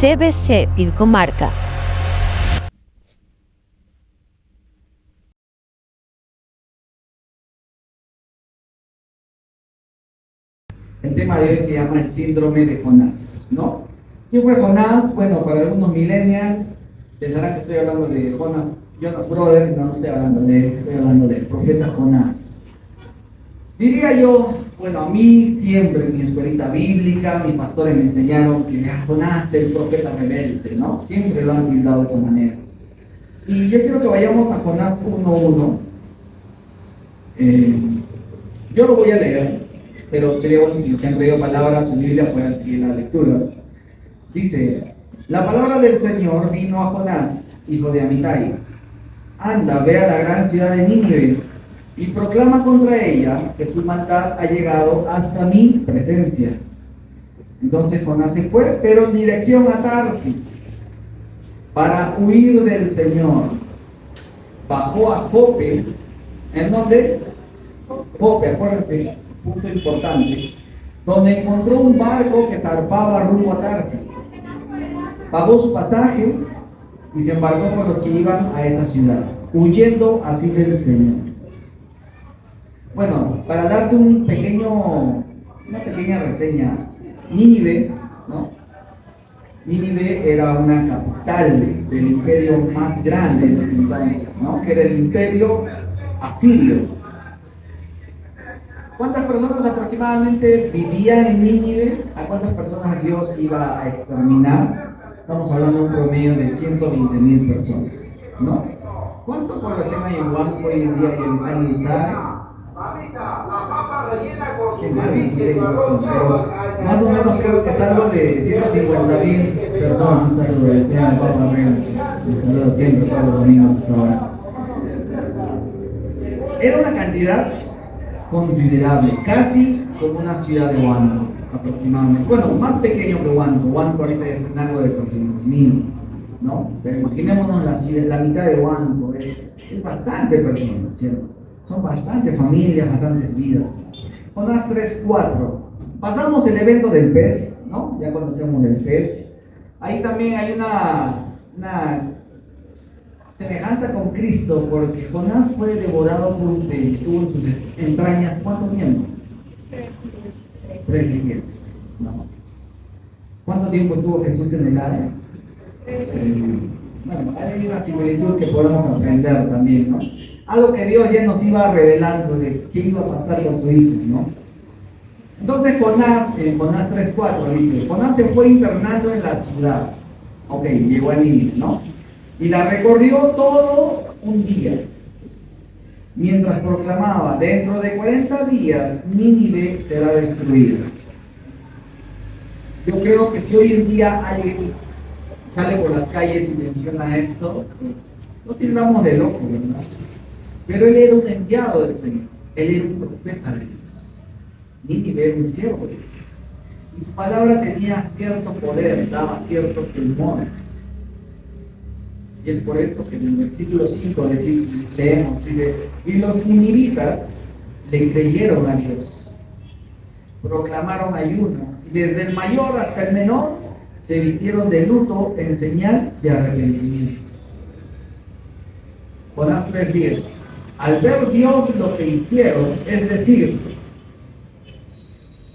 CBC Vilcomarca. El tema de hoy se llama el síndrome de Jonás, ¿no? ¿Quién fue Jonás? Bueno, para algunos millennials pensarán que estoy hablando de Jonas Brothers. No, no estoy hablando de él, estoy hablando del profeta Jonás. Diría yo, bueno, a mí siempre en mi escuelita bíblica, mis pastores me enseñaron que Jonás es el profeta rebelde, ¿no? Siempre lo han tildado de esa manera. Y yo quiero que vayamos a Jonás 1:1. Yo lo voy a leer, pero sería bueno si los que han leído palabras, su Biblia, puedan seguir la lectura. Dice: la palabra del Señor vino a Jonás, hijo de Amitai. Anda, ve a la gran ciudad de Nínive y proclama contra ella que su maldad ha llegado hasta mi presencia. Entonces Jonás se fue, pero en dirección a Tarsis, para huir del Señor. Bajó a Jope. ¿En dónde? Jope, acuérdense, punto importante, donde encontró un barco que zarpaba rumbo a Tarsis. Pagó su pasaje y se embarcó con los que iban a esa ciudad, huyendo así del Señor. Bueno, para darte una pequeña reseña, Nínive, ¿no? Nínive era una capital del imperio más grande de ese entonces, ¿no? Que era el imperio asirio. ¿Cuántas personas aproximadamente vivían en Nínive? ¿A cuántas personas Dios iba a exterminar? Estamos hablando de un promedio de 120.000 personas, ¿no? ¿Cuánta población hay en Huánuco hoy en día y alguien sabe? Qué mal, pero más o menos creo que es algo de 150.000 personas. Un saludo del señor Papa Reina. Un saludo siempre todos los domingos hasta ahora. Era una cantidad considerable, casi como una ciudad de Huánuco, aproximadamente. Bueno, más pequeño que Huánuco. Huánuco ahorita ya está en algo de 200.000, ¿no? Pero imaginémonos la mitad de Huánuco, es bastante personas, ¿cierto? Son bastantes familias, bastantes vidas. Jonás 3:4. Pasamos el evento del pez, ¿no? Ya conocemos del pez. Ahí también hay una semejanza con Cristo, porque Jonás fue devorado por un pez, estuvo en sus entrañas, ¿cuánto tiempo? 3 días, ¿no? ¿Cuánto tiempo estuvo Jesús en el Hades? Bueno, hay una similitud que podemos aprender también, ¿no? Algo que Dios ya nos iba revelando de qué iba a pasar con su hijo, ¿no? Entonces Jonás, en Jonás 3:4 dice: Jonás se fue internando en la ciudad. Ok, llegó a Nínive, ¿no? Y la recorrió todo un día, mientras proclamaba: dentro de 40 días Nínive será destruida. Yo creo que si hoy en día alguien sale por las calles y menciona esto, pues no tildamos de loco, ¿verdad? Pero él era un enviado del Señor, él era un profeta de Dios. Nínive era un siervo de Dios. Y su palabra tenía cierto poder, daba cierto temor. Y es por eso que en el versículo 5 leemos, dice: y los ninivitas le creyeron a Dios, proclamaron ayuno, y desde el mayor hasta el menor se vistieron de luto en señal de arrepentimiento. Jonás 3:10. Al ver Dios lo que hicieron, es decir,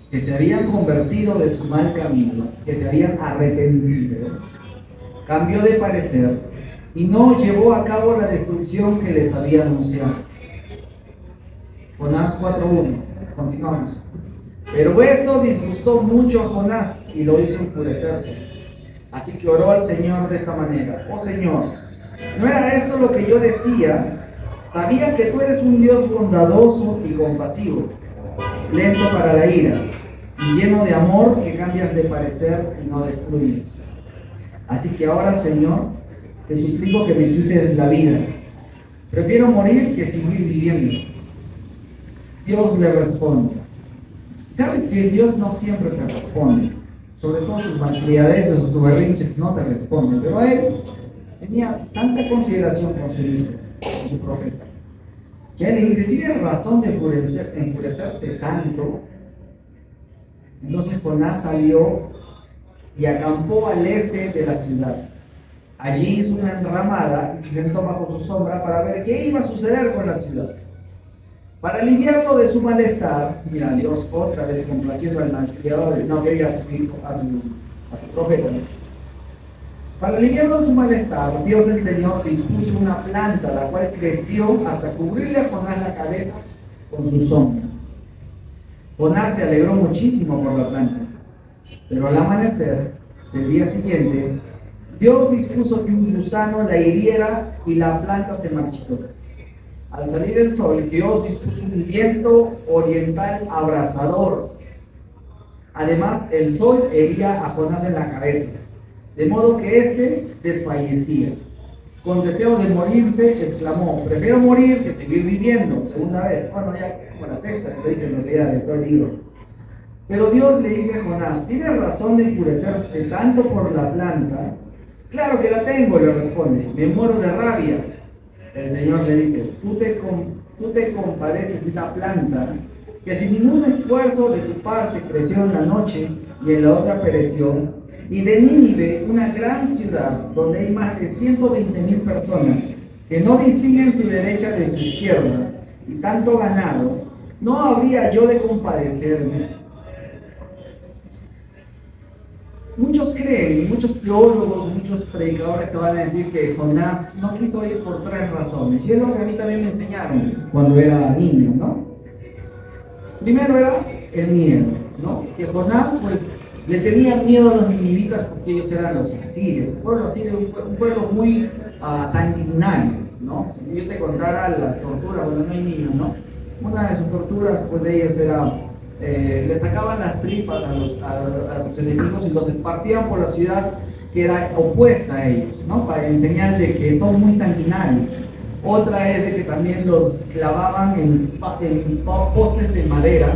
que se habían convertido de su mal camino, que se habían arrepentido, cambió de parecer y no llevó a cabo la destrucción que les había anunciado. Jonás 4:1. Continuamos. Pero esto disgustó mucho a Jonás y lo hizo enfurecerse. Así que oró al Señor de esta manera: oh Señor, ¿no era esto lo que yo decía? Sabía que tú eres un Dios bondadoso y compasivo, lento para la ira y lleno de amor, que cambias de parecer y no destruyes. Así que ahora, Señor, te suplico que me quites la vida. Prefiero morir que seguir viviendo. Dios le responde. ¿Sabes que Dios no siempre te responde? Sobre todo tus malcriadeces o tus berrinches no te responden. Pero él tenía tanta consideración con su hijo, con su profeta, que él le dice: tienes razón de enfurecerte tanto. Entonces Jonás salió y acampó al este de la ciudad. Allí hizo una enramada y se sentó bajo su sombra para ver qué iba a suceder con la ciudad. Para aliviarlo de su malestar, mira, Dios otra vez complaciendo al malcriador, no quería a su hijo, a su profeta. Para aliviarlo de su malestar, Dios el Señor dispuso una planta, la cual creció hasta cubrirle a Jonás la cabeza con su sombra. Jonás se alegró muchísimo por la planta, pero al amanecer del día siguiente, Dios dispuso que un gusano la hiriera y la planta se marchitó. Al salir el sol, Dios dispuso un viento oriental abrasador. Además, el sol hería a Jonás en la cabeza, de modo que éste desfallecía. Con deseo de morirse, exclamó: prefiero morir que seguir viviendo. Segunda vez, bueno, ya como la sexta que lo dice en realidad de todo el libro. Pero Dios le dice a Jonás: ¿tienes razón de enfurecerte tanto por la planta? Claro que la tengo, le responde, me muero de rabia. El Señor le dice: tú te compadeces de esta planta, que sin ningún esfuerzo de tu parte creció en la noche y en la otra pereció, y de Nínive, una gran ciudad donde hay más de 120,000 personas que no distinguen su derecha de su izquierda, y tanto ganado, ¿no habría yo de compadecerme? Muchos creen, muchos teólogos, muchos predicadores te van a decir que Jonás no quiso ir por 3 razones. Y es lo que a mí también me enseñaron cuando era niño, ¿no? Primero era el miedo, ¿no? Que Jonás, pues, le tenía miedo a los ninivitas porque ellos eran los asirios. El pueblo asirio es un pueblo muy sanguinario, ¿no? Si yo te contara las torturas, bueno, no hay niños, ¿no? Una de sus torturas, pues, de ellos era... le sacaban las tripas a sus enemigos y los esparcían por la ciudad que era opuesta a ellos, ¿no? Para enseñar de que son muy sanguinarios. Otra es de que también los clavaban en postes de madera,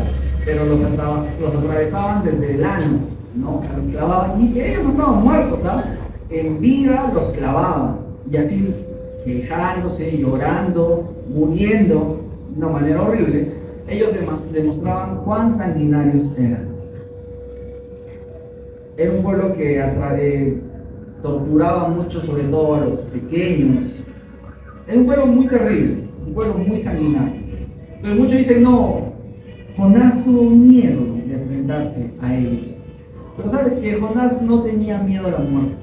pero los atravesaban desde el ano, ¿no? Los clavaban, y ellos no estaban muertos, ¿sabes? En vida los clavaban, y así quejándose, llorando, muriendo de una manera horrible. Ellos demostraban cuán sanguinarios eran. Era un pueblo que torturaba mucho, sobre todo a los pequeños. Era un pueblo muy terrible, un pueblo muy sanguinario. Pero muchos dicen: no, Jonás tuvo miedo de enfrentarse a ellos. Pero sabes que Jonás no tenía miedo a la muerte.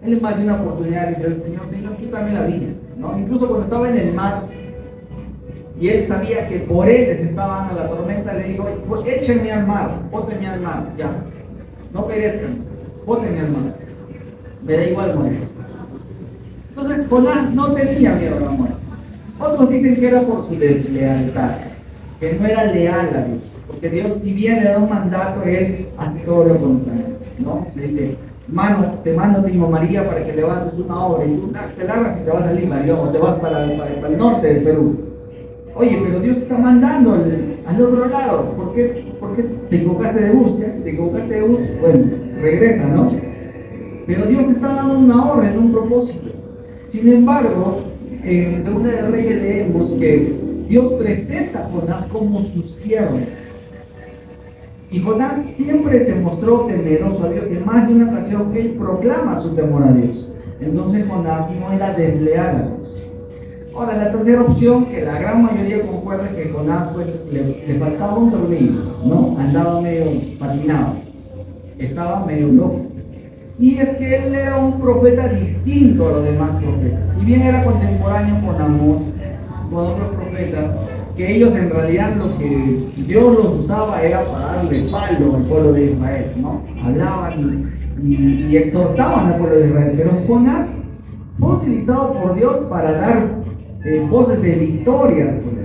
Él en más de una oportunidad dice: Señor, quítame la vida, ¿no? Incluso cuando estaba en el mar, y él sabía que por él les estaba dando la tormenta, le dijo: pues échenme al mar, bótenme al mar, ya, no perezcan, bótenme al mar, me da igual morir. Entonces Jonás no tenía miedo a la muerte. Otros dicen que era por su deslealtad, que no era leal a Dios, porque Dios, si bien le da un mandato, él hace todo lo contrario, ¿no? Se dice: te mando a ti, María, para que levantes una obra, y tú te largas y te vas a Lima, digamos, te vas para el norte del Perú. Oye, pero Dios te está mandando al otro lado. ¿Por qué te equivocaste de bus? Ya, si te equivocaste de bus, bueno, regresa, ¿no? Pero Dios te está dando una orden, un propósito. Sin embargo, en Segunda de Reyes leemos que Dios presenta a Jonás como su siervo. Y Jonás siempre se mostró temeroso a Dios. En más de una ocasión, él proclama su temor a Dios. Entonces Jonás no era desleal a Dios. Ahora, la tercera opción, que la gran mayoría concuerda, es que Jonás pues, le faltaba un tornillo, ¿no? Andaba medio patinado, estaba medio loco. Y es que él era un profeta distinto a los demás profetas. Si bien era contemporáneo con Amós, con otros profetas, que ellos en realidad lo que Dios los usaba era para darle palo al pueblo de Israel, ¿no? Hablaban y exhortaban al pueblo de Israel. Pero Jonás fue utilizado por Dios para dar voces de victoria al pueblo.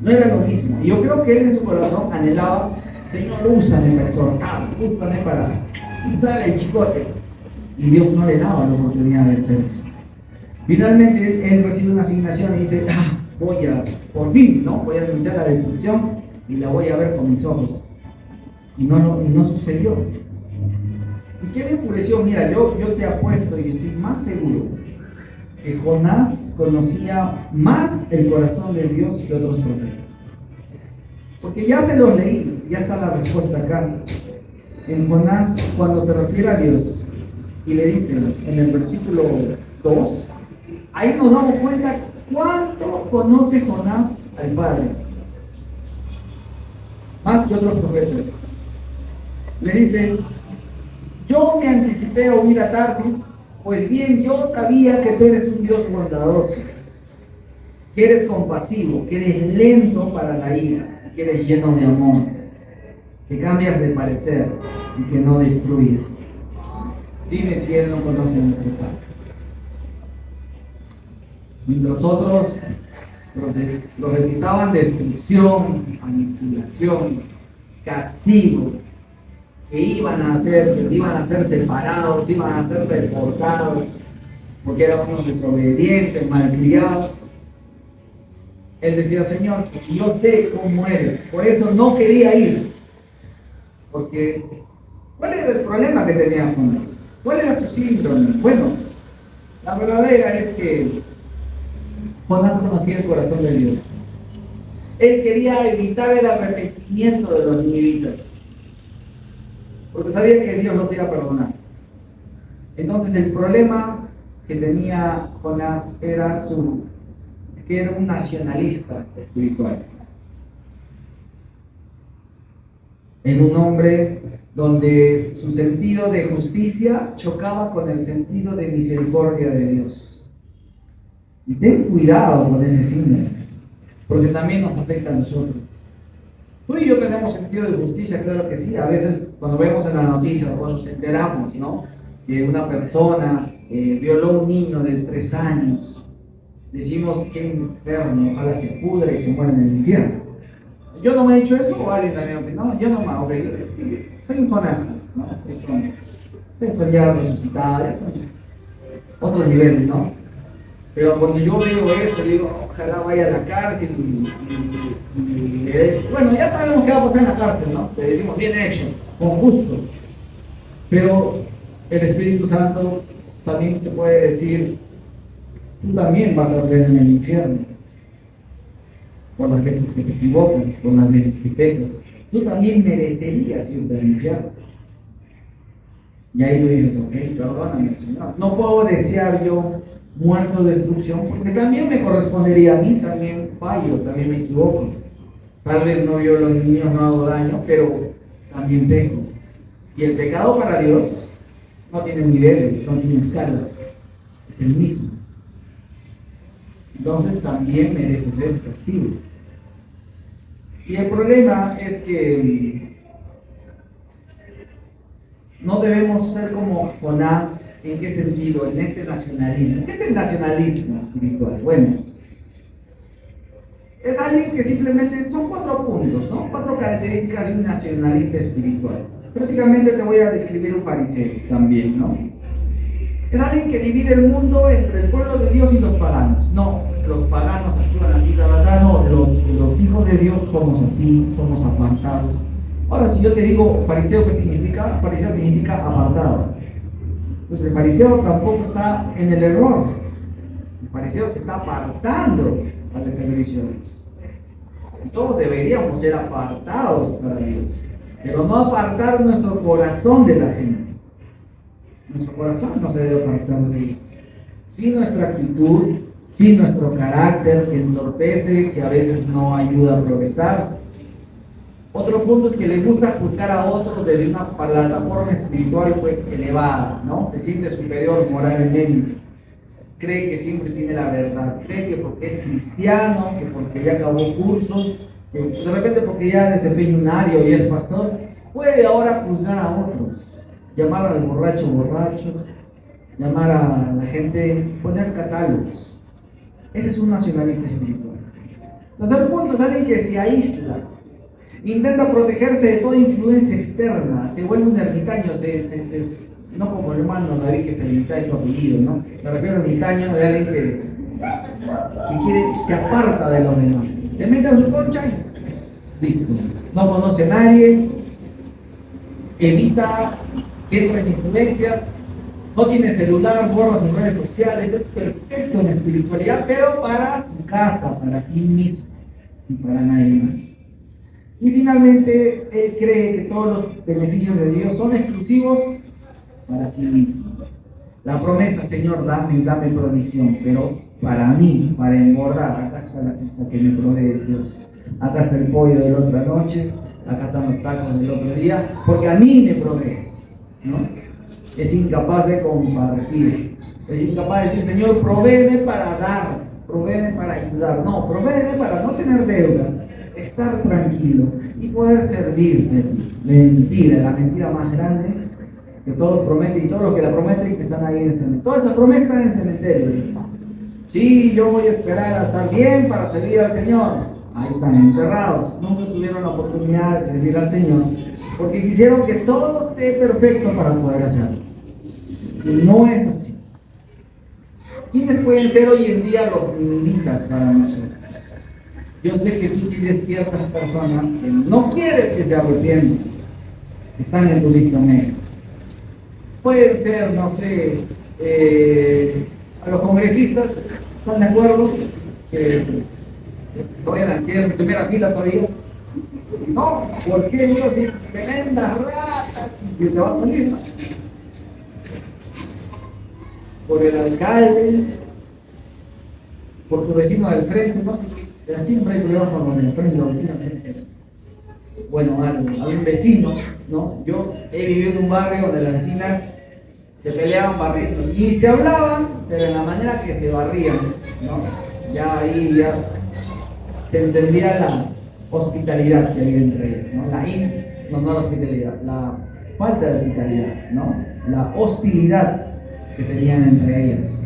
No era lo mismo. Y yo creo que él en su corazón anhelaba: Señor, úsame para exhortar, úsame para usar el chicote. Y Dios no le daba la oportunidad de hacer eso. Finalmente él recibe una asignación y dice: por fin, ¿no? Voy a anunciar la destrucción y la voy a ver con mis ojos. Y no sucedió. ¿Y qué le enfureció? Mira, yo te apuesto y estoy más seguro que Jonás conocía más el corazón de Dios que otros profetas. Porque ya se los leí, ya está la respuesta acá. en Jonás cuando se refiere a Dios y le dice en el versículo 2, ahí nos damos cuenta cuánto conoce Jonás al Padre, más que otros profetas. Le dice: yo me anticipé a huir a Tarsis, pues bien yo sabía que tú eres un Dios bondadoso, que eres compasivo, que eres lento para la ira, que eres lleno de amor, que cambias de parecer y que no destruyes. Dime si él no conoce a nuestro Padre. Mientras otros profetizaban destrucción, manipulación, castigo, que iban a ser separados, iban a ser deportados, porque eran unos desobedientes, malcriados. Él decía: Señor, yo sé cómo eres, por eso no quería ir. Porque, ¿cuál era el problema que tenía Jonás? ¿Cuál era su síndrome? Bueno, la verdadera es que Jonás conocía el corazón de Dios. Él quería evitar el arrepentimiento de los ninivitas, porque sabía que Dios los iba a perdonar. Entonces el problema que tenía Jonás era que era un nacionalista espiritual. Era un hombre donde su sentido de justicia chocaba con el sentido de misericordia de Dios. Y ten cuidado con ese síndrome, porque también nos afecta a nosotros. Tú y yo tenemos sentido de justicia, claro que sí. A veces cuando vemos en la noticia, cuando nos enteramos, ¿no?, que una persona violó a un niño de 3 años, decimos: qué enfermo, ojalá se pudra y se muera en el infierno. Yo no me he dicho eso, o alguien también. No, yo no me hago. Soy un Jonás, ¿no? Ustedes son ya resucitados, son otros niveles, ¿no? Pero cuando yo veo eso, digo: ojalá vaya a la cárcel y le dé. Bueno, ya sabemos qué va a pasar en la cárcel, ¿no? Le decimos: bien hecho, con gusto. Pero el Espíritu Santo también te puede decir: tú también vas a arder en el infierno, por las veces que te equivocas, por las veces que pecas. Tú también merecerías irte al infierno. Y ahí tú dices: ok, perdóname, Señor. No puedo desear yo muerte o destrucción, porque también me correspondería a mí, también fallo, también me equivoco. Tal vez no violo a los niños, no hago daño, pero también peco. Y el pecado para Dios no tiene niveles, no tiene escalas, es el mismo. Entonces también mereces ese castigo. Y el problema es que no debemos ser como Jonás. ¿En qué sentido? En este nacionalismo. ¿Qué es el nacionalismo espiritual? Bueno, es alguien que simplemente son 4 puntos, ¿no? 4 características de un nacionalista espiritual. Prácticamente te voy a describir un fariseo también, ¿no? Es alguien que divide el mundo entre el pueblo de Dios y los paganos. No, los paganos actúan así, no, los hijos de Dios somos así, somos apartados. Ahora, si yo te digo fariseo, ¿qué significa? Fariseo significa apartado. Pues el fariseo tampoco está en el error. El fariseo se está apartando al servicio de Dios. Y todos deberíamos ser apartados para Dios, pero no apartar nuestro corazón de la gente. Nuestro corazón no se debe apartar de Dios. Sí, nuestra actitud, sí, nuestro carácter que entorpece, que a veces no ayuda a progresar. Otro punto es que le gusta juzgar a otros desde una plataforma espiritual pues elevada, ¿no? Se siente superior moralmente. Cree que siempre tiene la verdad. Cree que porque es cristiano, que porque ya acabó cursos, que de repente porque ya desempeña un área y es pastor, puede ahora juzgar a otros. Llamar al borracho, llamar a la gente, poner catálogos. Ese es un nacionalista espiritual. Tercer punto es alguien que se aísla. Intenta protegerse de toda influencia externa, se vuelve un ermitaño, no como el hermano David, que es ermitaño su apellido, ¿no? Me refiero a ermitaño de alguien que se aparta de los demás, se mete a su concha y listo. No conoce a nadie, evita que entren influencias, no tiene celular, borra sus redes sociales, es perfecto en espiritualidad, pero para su casa, para sí mismo y para nadie más. Y finalmente, él cree que todos los beneficios de Dios son exclusivos para sí mismo. La promesa, Señor, dame provisión, pero para mí, para engordar, acá está la pizza que me provees, Dios. Acá está el pollo de la otra noche, acá están los tacos del otro día, porque a mí me provees, ¿no? Es incapaz de compartir, es incapaz de decir, Señor, provéeme para dar, provéeme para ayudar, no, provéeme para no tener deudas, estar tranquilo y poder servirte a ti. Mentira, la mentira más grande que todos prometen y todos los que la prometen que están ahí en el cementerio. Todas esas promesas están en el cementerio. Sí, yo voy a esperar a estar bien para servir al Señor. Ahí están enterrados. Nunca tuvieron la oportunidad de servir al Señor porque quisieron que todo esté perfecto para poder hacerlo. Y no es así. ¿Quiénes pueden ser hoy en día los ninivitas para nosotros? Yo sé que tú tienes ciertas personas que no quieres que se arrepientan, que están en tu lista negra. Pueden ser, no sé, a los congresistas, ¿están de acuerdo? Que vayan al cielo en primera fila todavía. No, ¿por qué Dios? Si tremendas ratas, y se te va a salir, ¿no? Por el alcalde, por tu vecino del frente, no sé qué, siempre hay problemas con los del frente, los vecinos del frente. Bueno, algún vecino, ¿no? Yo he vivido en un barrio donde las vecinas se peleaban barriendo, y se hablaban, pero en la manera que se barrían, ¿no? Ya ahí ya se entendía la hospitalidad que había entre ellas, ¿no? No la hospitalidad, la falta de hospitalidad, ¿no? La hostilidad que tenían entre ellas.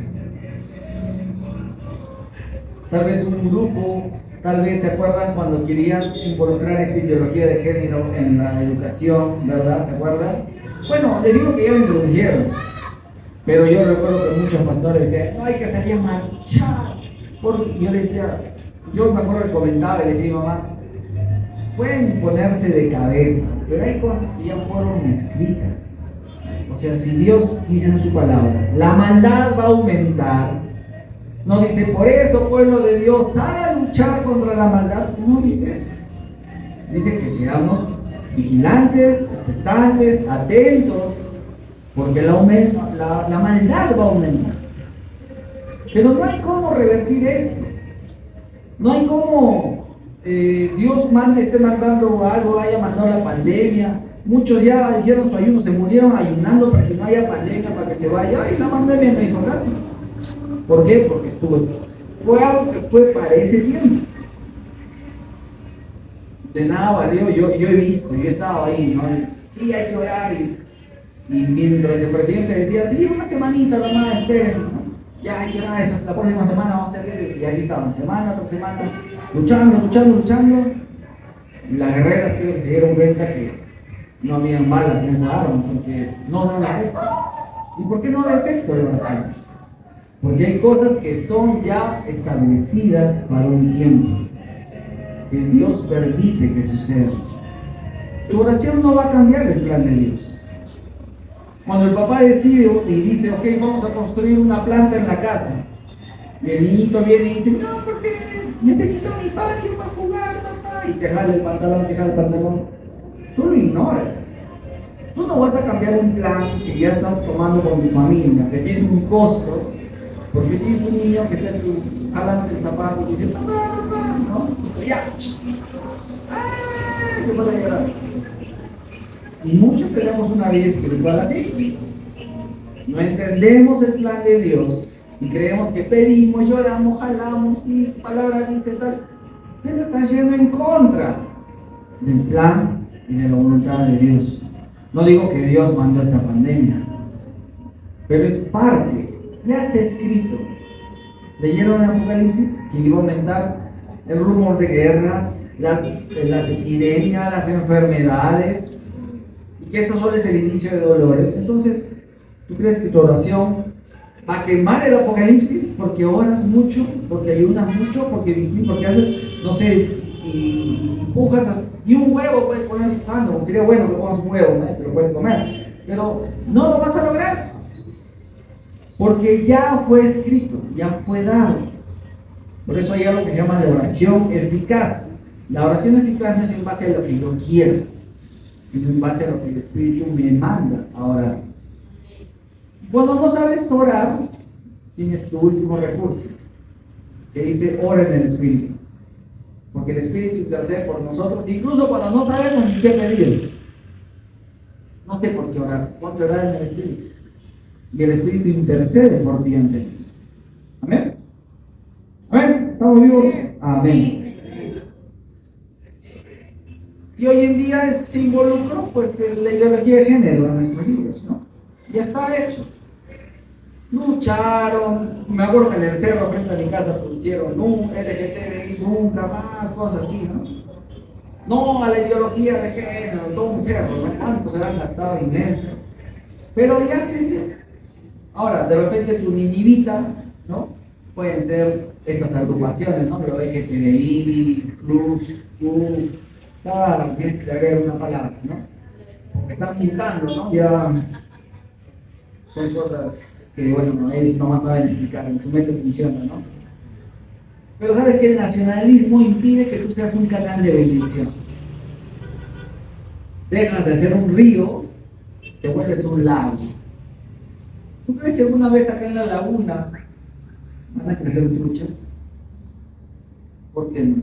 Tal vez un grupo, tal vez se acuerdan cuando querían involucrar esta ideología de género en la educación, ¿verdad? ¿Se acuerdan? Bueno, les digo que ya la introdujeron, pero yo recuerdo que muchos pastores decían, no hay que salir a marchar. Porque yo les decía, yo me acuerdo que comentaba y le decía, mamá, pueden ponerse de cabeza, pero hay cosas que ya fueron escritas. O sea, si Dios dice en su palabra, la maldad va a aumentar. No dice, por eso, pueblo de Dios, sal a luchar contra la maldad. No dice eso. Dice que seamos vigilantes, expectantes, atentos, porque la maldad va a aumentar. Pero no hay cómo revertir esto. No hay cómo Dios esté mandando algo, haya mandado la pandemia. Muchos ya hicieron su ayuno, se murieron ayunando para que no haya pandemia, para que se vaya. Y la pandemia no hizo caso. ¿Por qué? Porque estuvo así. Fue algo que fue para ese tiempo. De nada valió, yo he visto, yo estaba ahí, ¿no? Sí, hay que orar. Y mientras el presidente decía, sí, una semanita nomás, esperen, ¿no? Ya hay que orar, la próxima semana vamos a hacer. Y así estaban, semana tras semana, luchando. Y las guerreras creo que se dieron cuenta que no habían balas en esa arma, porque no daba efecto. ¿Y por qué no da efecto la oración? Porque hay cosas que son ya establecidas para un tiempo, que Dios permite que suceda. Tu oración no va a cambiar el plan de Dios. Cuando el papá decide y dice, ok, vamos a construir una planta en la casa, y el niñito viene y dice, no, porque necesito mi patio para jugar, papá, y te jala el pantalón, tú lo ignoras. Tú no vas a cambiar un plan que ya estás tomando con tu familia, que tiene un costo, porque tienes un niño que está jalando el zapato y dice, papá, ¿no? Ya. ¡Ay! Se puede llorar. Y muchos tenemos una vida espiritual así. No entendemos el plan de Dios y creemos que pedimos, lloramos, jalamos y palabra dice tal. Pero está yendo en contra del plan y de la voluntad de Dios. No digo que Dios mandó esta pandemia, pero es parte. Ya está escrito. ¿Leyeron el Apocalipsis? Que iba a aumentar el rumor de guerras, las epidemias, las enfermedades, y que esto solo es el inicio de dolores. Entonces, ¿tú crees que tu oración va a quemar el Apocalipsis porque oras mucho, porque ayunas mucho, porque haces, no sé, y empujas, y un huevo puedes poner empujando? Sería bueno que pongas un huevo, ¿no? Te lo puedes comer, pero no lo vas a lograr. Porque ya fue escrito, ya fue dado. Por eso hay algo que se llama la oración eficaz. La oración eficaz no es en base a lo que yo quiero, sino en base a lo que el Espíritu me manda a orar. Cuando no sabes orar, tienes tu último recurso, que dice ora en el Espíritu. Porque el Espíritu intercede por nosotros, incluso cuando no sabemos ni qué pedir. No sé por qué orar, ponte a orar en el Espíritu. Y el Espíritu intercede por ti ante Dios. Amén. Amén. ¿Estamos vivos? Amén. Y hoy en día se involucró pues la ideología de género en nuestros libros, ¿no? Ya está hecho. Lucharon, me acuerdo que en el cerro frente a mi casa pusieron LGTBI nunca más, cosas así, ¿no? No a la ideología de género, todo un cerro, ¿no? ¿Cuánto se han gastado inmenso? Pero ya se... Ahora, de repente tu minivita, ¿no? Pueden ser estas agrupaciones, ¿no? Pero LGTBI, plus, Q, cada vez le agrega una palabra, ¿no? Están mutando, ¿no? Ya son cosas que, bueno, ellos nomás saben explicar, en su mente funciona, ¿no? Pero sabes que el nacionalismo impide que tú seas un canal de bendición. Dejas de ser un río, te vuelves un lago. ¿Tú crees que alguna vez acá en la laguna van a crecer truchas? ¿Por qué no?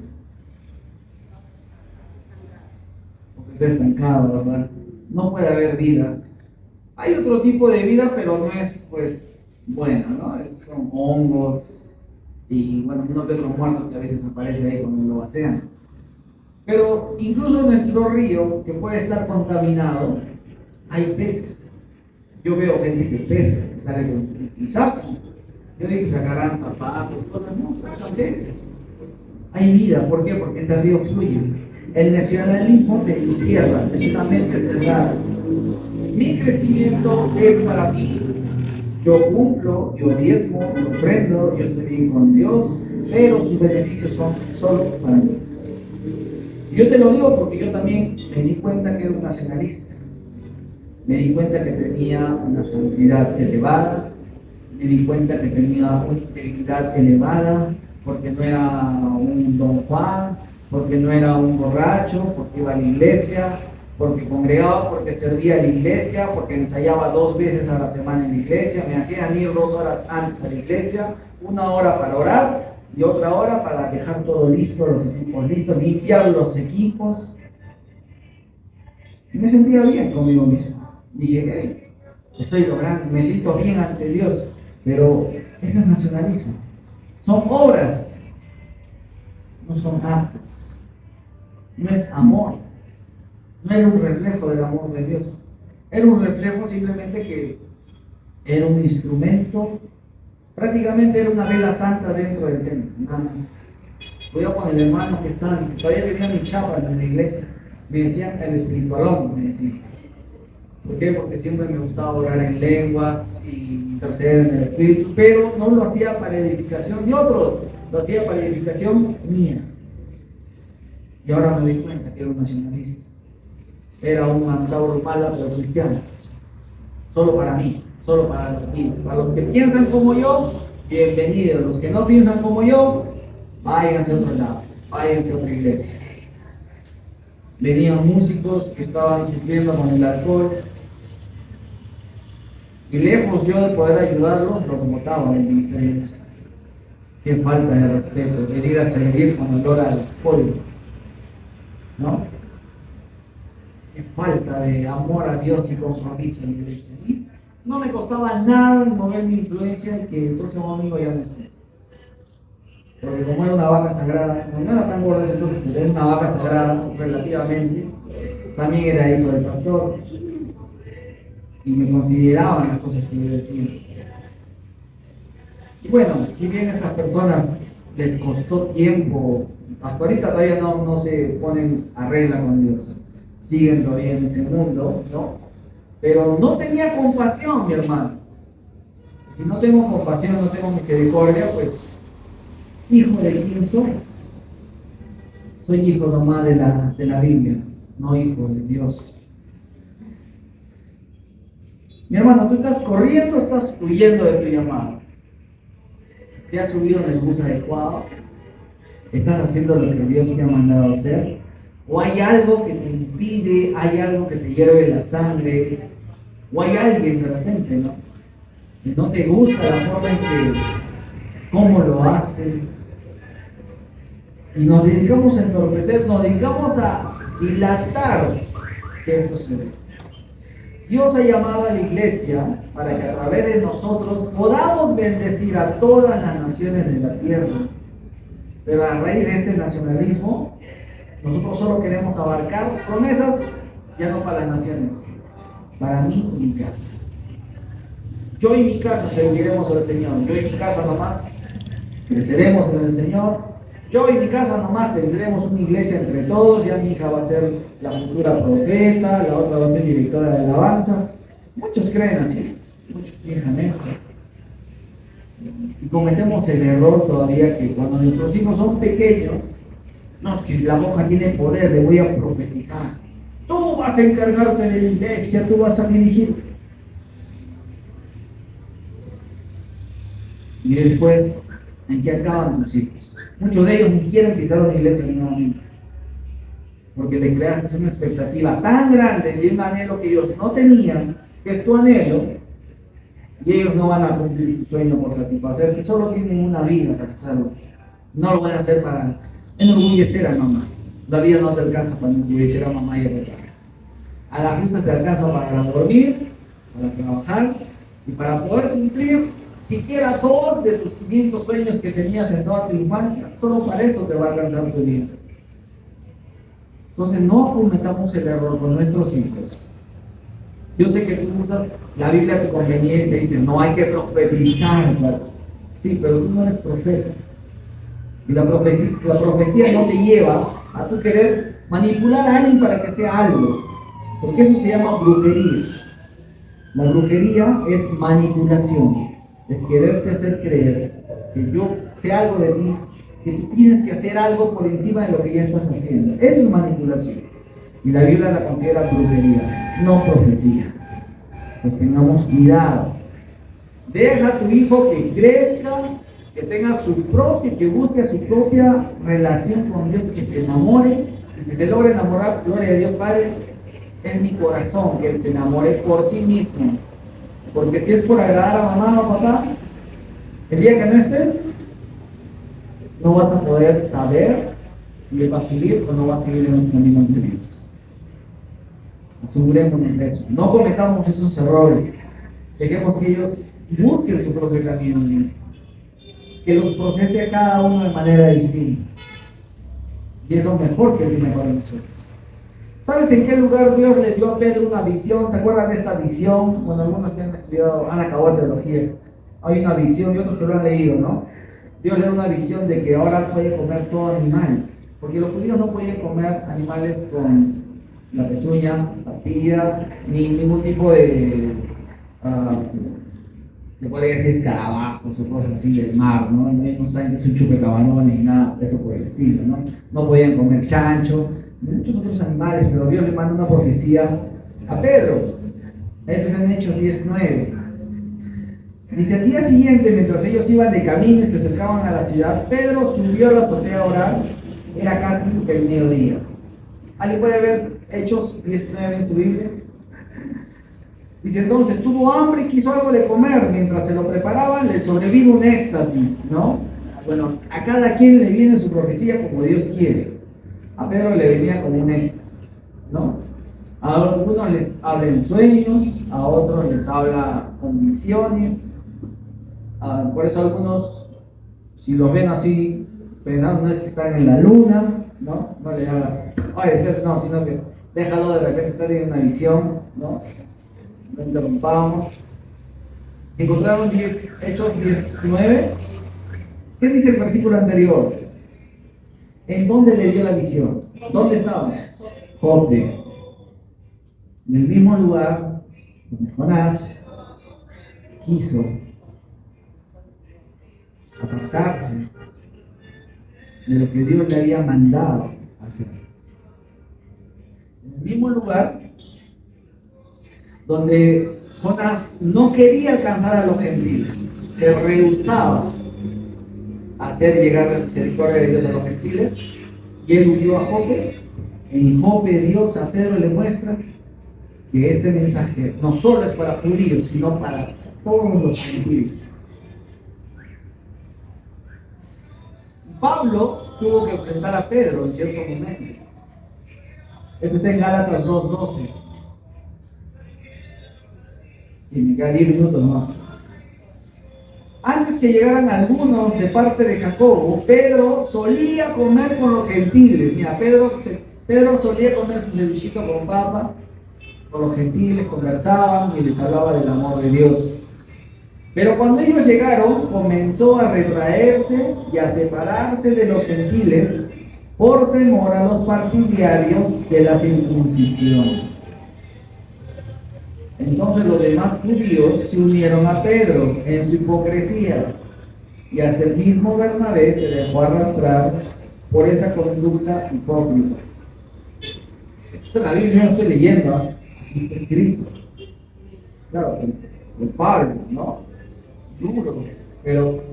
Porque está estancado, ¿verdad? No puede haber vida. Hay otro tipo de vida, pero no es, pues, buena, ¿no? Son hongos y, bueno, uno que otro muerto que a veces aparece ahí cuando lo vacían. Pero incluso en nuestro río, que puede estar contaminado, hay peces. Yo veo gente que pesca, que sale con, y sacan. Yo dije, sacarán zapatos, cosas, no, sacan peces. Hay vida, ¿por qué? Porque este río fluye. El nacionalismo te encierra, es una mente cerrada. Mi crecimiento es para mí. Yo cumplo, yo diezmo, yo ofrendo, yo estoy bien con Dios, pero sus beneficios son solo para mí. Yo te lo digo porque yo también me di cuenta que era un nacionalista. Me di cuenta que tenía una santidad elevada, me di cuenta que tenía una integridad elevada, porque no era un don Juan, porque no era un borracho, porque iba a la iglesia, porque congregaba, porque servía a la iglesia, porque ensayaba 2 veces a la semana en la iglesia, me hacían ir 2 horas antes a la iglesia, 1 hora para orar y otra hora para dejar todo listo, los equipos listos, limpiar los equipos. Y me sentía bien conmigo mismo. Dije, hey, estoy logrando, me siento bien ante Dios, pero eso es nacionalismo. Son obras, no son actos. No es amor. No era un reflejo del amor de Dios. Era un reflejo simplemente que era un instrumento, prácticamente era una vela santa dentro del templo, nada más. Voy a poner el hermano que es santo. Todavía tenía mi chapa en la iglesia. Me decían el espiritualón, me decían. ¿Por qué? Porque siempre me gustaba orar en lenguas y interceder en el Espíritu, pero no lo hacía para edificación de otros, lo hacía para edificación mía. Y ahora me doy cuenta que era un nacionalista. Era un Antauro mala, pero cristiano. Solo para mí, solo para los míos. Para los que piensan como yo, bienvenidos. Los que no piensan como yo, váyanse a otro lado, váyanse a otra iglesia. Venían músicos que estaban sufriendo con el alcohol. Y lejos yo de poder ayudarlos, los botaba del ministerio. Qué falta de respeto, venir a servir con olor al alcohol, ¿no? Qué falta de amor a Dios y compromiso en la iglesia. Y no me costaba nada mover mi influencia y que el próximo amigo ya no esté. Porque como era una vaca sagrada, no era tan gorda entonces, pero era una vaca sagrada relativamente, también era hijo del pastor. Y me consideraban las cosas que yo decía. Y bueno, si bien a estas personas les costó tiempo, hasta ahorita todavía no se ponen a regla con Dios, siguen todavía en ese mundo, ¿no? Pero no tenía compasión, mi hermano. Si no tengo compasión, no tengo misericordia, pues, ¿hijo de quién soy? Soy hijo nomás de la Biblia, no hijo de Dios. Mi hermano, ¿tú estás corriendo o estás huyendo de tu llamado? ¿Te has subido en el bus adecuado? ¿Estás haciendo lo que Dios te ha mandado hacer? ¿O hay algo que te impide, hay algo que te hierve la sangre? ¿O hay alguien de repente, ¿no? Que no te gusta la forma en que, cómo lo hace? Y nos dedicamos a entorpecer, nos dedicamos a dilatar que esto se dé. Dios ha llamado a la iglesia para que a través de nosotros podamos bendecir a todas las naciones de la tierra. Pero a raíz de este nacionalismo, nosotros solo queremos abarcar promesas, ya no para las naciones, para mí y mi casa. Yo y mi casa serviremos al Señor. Yo y mi casa nomás creceremos en el Señor. Yo y mi casa nomás tendremos una iglesia entre todos. Ya mi hija va a ser la futura profeta, la otra va a ser directora de alabanza. Muchos creen así, muchos piensan eso. Y cometemos el error todavía que cuando nuestros hijos son pequeños, no, es que la boca tiene poder, le voy a profetizar. Tú vas a encargarte de la iglesia, tú vas a dirigir. Y después, ¿en qué acaban tus hijos? Muchos de ellos ni quieren pisar una iglesia nuevamente. Porque le creaste una expectativa tan grande de un anhelo que ellos no tenían, que es tu anhelo, y ellos no van a cumplir tu sueño por satisfacer, que solo tienen una vida para hacerlo. No lo van a hacer para enorgullecer a mamá. La vida no te alcanza para enorgullecer a mamá y a papá. A la justa te alcanza para dormir, para trabajar y para poder cumplir siquiera 2 de tus 500 sueños que tenías en toda tu infancia. Solo para eso te va a alcanzar tu vida. Entonces no cometamos el error con nuestros hijos. Yo sé que tú usas la Biblia a tu conveniencia y dices, no hay que profetizar. Sí, pero tú no eres profeta. Y la profecía no te lleva a tu querer manipular a alguien para que sea algo. Porque eso se llama brujería. La brujería es manipulación. Es quererte hacer creer que yo sé algo de ti, que tú tienes que hacer algo por encima de lo que ya estás haciendo. Eso es manipulación. Y la Biblia la considera brujería, no profecía. Pues tengamos cuidado. Deja a tu hijo que crezca, que tenga su propia, que busque su propia relación con Dios, que se enamore. Y si se logra enamorar, gloria a Dios Padre, es mi corazón que él se enamore por sí mismo. Porque si es por agradar a mamá o papá, el día que no estés, no vas a poder saber si él va a seguir o no va a seguir en los caminos de Dios. Asegurémonos de eso. No cometamos esos errores. Dejemos que ellos busquen su propio camino. Que los procese cada uno de manera distinta. Y es lo mejor que tiene para nosotros. ¿Sabes en qué lugar Dios le dio a Pedro una visión? ¿Se acuerdan de esta visión? Bueno, algunos que han estudiado, han acabado teología. Hay una visión y otros que lo han leído, ¿no? Dios le da una visión de que ahora puede comer todo animal. Porque los judíos no podían comer animales con la pezuña, la pilla, ni ningún tipo de, se podría decir escarabajos o cosas así del mar, ¿no? Ellos no saben que es un chupacabanones ni nada de eso por el estilo, ¿no? No podían comer chancho, muchos otros animales, pero Dios le manda una profecía a Pedro. Esto es en Hechos 19. Dice, al día siguiente, mientras ellos iban de camino y se acercaban a la ciudad, Pedro subió a la azotea a orar. Era casi el mediodía. ¿Alguien puede ver Hechos 19 en su Biblia? Dice, entonces tuvo hambre y quiso algo de comer. Mientras se lo preparaban, le sobrevino un éxtasis, ¿no? Bueno, a cada quien le viene su profecía como Dios quiere. A Pedro le venía como un éxtasis, ¿no? A algunos les habla en sueños, a otros les habla con visiones. Por eso algunos, si los ven así, pensando no es que están en la luna, ¿no? No le hagas, ay, no, sino que déjalo de repente estar en una visión, ¿no? No interrumpamos. Encontraron Hechos 19. ¿Qué dice el versículo anterior? ¿En dónde le dio la visión? ¿Dónde estaba? Jope. En el mismo lugar donde Jonás quiso apartarse de lo que Dios le había mandado hacer. En el mismo lugar donde Jonás no quería alcanzar a los gentiles, se rehusaba. hacer llegar la misericordia de Dios a los gentiles, y él huyó a Jope. En Jope Dios a Pedro le muestra que este mensaje no solo es para judíos, sino para todos los gentiles. Pablo tuvo que enfrentar a Pedro en cierto momento. Esto está en Gálatas 2:12. Y me quedan 10 minutos más. Antes que llegaran algunos de parte de Jacobo, Pedro solía comer con los gentiles. Mira, Pedro solía comer su cevichito con papa con los gentiles, conversaban y les hablaba del amor de Dios. Pero cuando ellos llegaron, comenzó a retraerse y a separarse de los gentiles por temor a los partidarios de la circuncisión. Entonces los demás judíos se unieron a Pedro en su hipocresía, y hasta el mismo Bernabé se dejó arrastrar por esa conducta hipócrita. Esto en la Biblia no estoy leyendo, así está escrito. Claro, por Pablo, ¿no? Duro, pero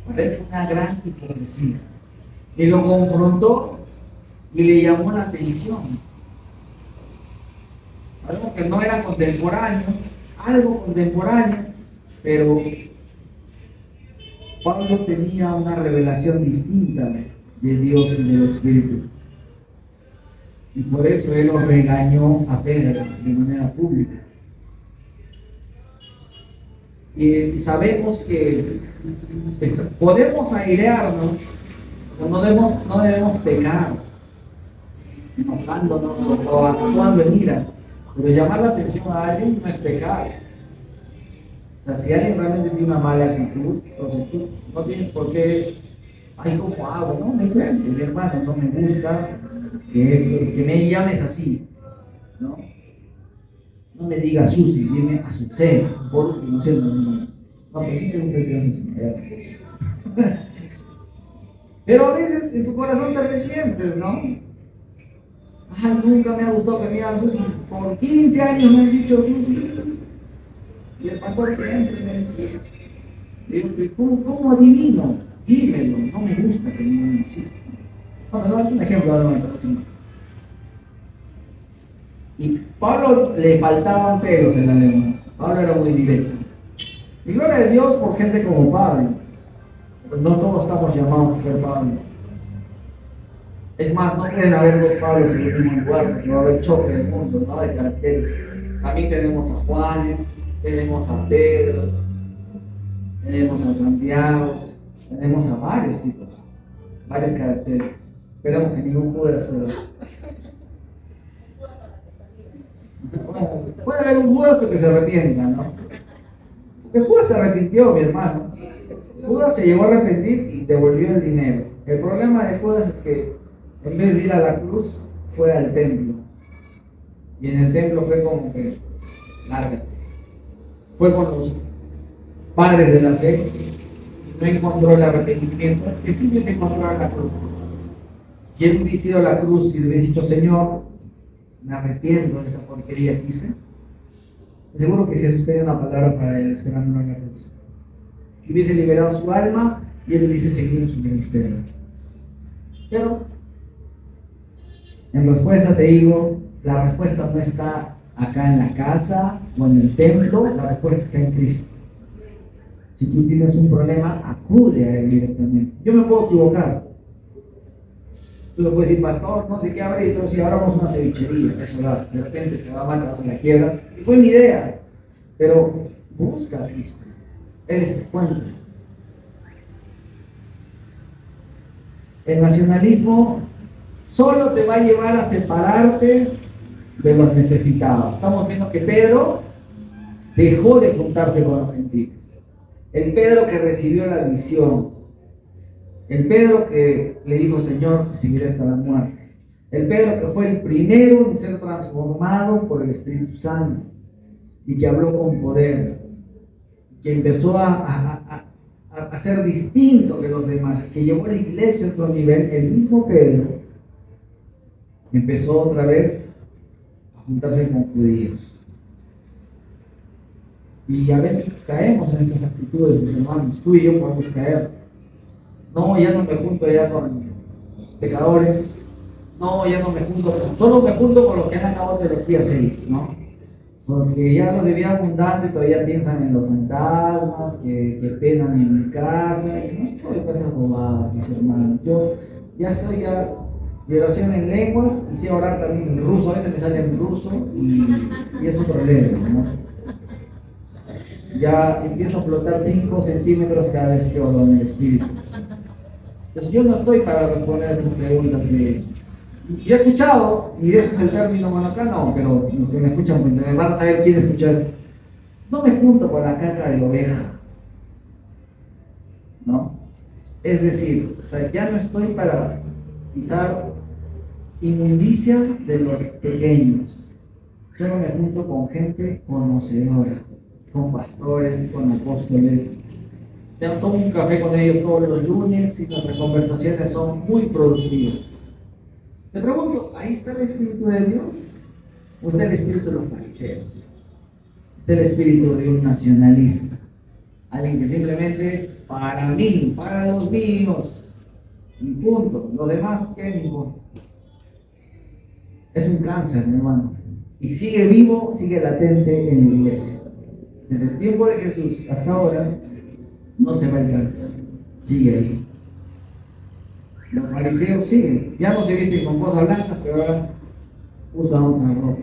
para él fue una gran hipocresía. Y lo confrontó y le llamó la atención. Sabemos que no eran contemporáneos, algo contemporáneo, pero Pablo tenía una revelación distinta de Dios y del Espíritu. Y por eso él lo regañó a Pedro de manera pública. Y sabemos que podemos airearnos, pero no debemos pecar, enojándonos o actuando en ira. Pero llamar la atención a alguien no es pecado. O sea, si alguien realmente tiene una mala actitud, entonces tú no tienes por qué, ay, ¿cómo hago? No, de frente, mi hermano, no me gusta que me llames así, ¿no? No me digas Susi, dime Azucena, por último, ¿cierto? No, pero sí te gusta que Azucena. Pero a veces en tu corazón te resientes, ¿no? Ay, nunca me ha gustado que me digan Susi. Por 15 años me han dicho Susi. Y el pastor siempre me decía. Digo, ¿cómo adivino? Dímelo, no me gusta que me digan así. Bueno, es un ejemplo ahora. Y Pablo le faltaban pelos en la lengua. Pablo era muy directo. Y gloria a Dios por gente como Pablo. Pero no todos estamos llamados a ser Pablo. Es más, no pueden haber dos Pablos en el mismo lugar, porque va a haber choque de mundos, ¿no? De caracteres. También tenemos a Juanes, tenemos a Pedros, tenemos a Santiago, tenemos a varios tipos, varios caracteres. Esperamos que ningún Judas se lo... Bueno, puede haber un Judas porque se arrepienta, ¿no? Porque Judas se arrepintió, mi hermano. Judas se llegó a arrepentir y devolvió el dinero. El problema de Judas es que en vez de ir a la cruz, fue al templo. Y en el templo fue como que, lárgate. Fue con los padres de la fe. No encontró el arrepentimiento, que sí hubiese encontrado en la cruz. Si él hubiese ido a la cruz y le hubiese dicho, Señor, me arrepiento de esta porquería que hice, seguro que Jesús tenía una palabra para él esperándolo en la cruz. Que hubiese liberado su alma y él hubiese seguido en su ministerio. Pero, en respuesta te digo, la respuesta no está acá en la casa o en el templo, la respuesta está en Cristo. Si tú tienes un problema, acude a él directamente. Yo me puedo equivocar. Tú le puedes decir, pastor, no sé qué abrir, y si ahora vamos a una cevichería, eso da, de repente te va mal, te vas a la quiebra. Y fue mi idea. Pero busca a Cristo. Él es tu fuente. El nacionalismo solo te va a llevar a separarte de los necesitados. Estamos viendo que Pedro dejó de juntarse con los gentiles. El Pedro que recibió la visión. El Pedro que le dijo, Señor, te seguiré hasta la muerte. El Pedro que fue el primero en ser transformado por el Espíritu Santo y que habló con poder, que empezó a ser distinto que los demás, que llevó a la iglesia a otro nivel. El mismo Pedro empezó otra vez a juntarse con judíos. Y a veces caemos en estas actitudes, mis hermanos. Tú y yo podemos caer. No, ya no me junto ya con pecadores. No, ya no me junto, solo me junto con los que han acabado teología 6, ¿no? Porque ya los de vida abundante todavía piensan en los fantasmas, que penan en mi casa, y no estoy para esas bobadas, mis hermanos. Yo ya soy ya de oración en lenguas y sé orar también en ruso, a veces me sale en ruso y es otro lengua, ¿no? Ya empiezo a flotar 5 centímetros cada vez que oro en el espíritu. Entonces yo no estoy para responder a estas preguntas de... Yo he escuchado, y este es el término, bueno, acá no, pero los que me escuchan van a saber quién escucha esto. No me junto con la caca de oveja, ¿no? Es decir, o sea, ya no estoy para pisar inmundicia de los pequeños. Solo me junto con gente conocedora, con pastores, con apóstoles. Yo tomo un café con ellos todos los lunes y nuestras conversaciones son muy productivas. Te pregunto, ¿ahí está el Espíritu de Dios? ¿O está el Espíritu de los fariseos? ¿Está el Espíritu de un nacionalista? Alguien que simplemente, para mí, para los míos, y punto. Los demás, ¿qué me importa? Es un cáncer, mi hermano. Y sigue vivo, sigue latente en la iglesia. Desde el tiempo de Jesús hasta ahora, no se va el cáncer. Sigue ahí. Los fariseos siguen, ya no se visten con cosas blancas, pero ahora usan otra ropa.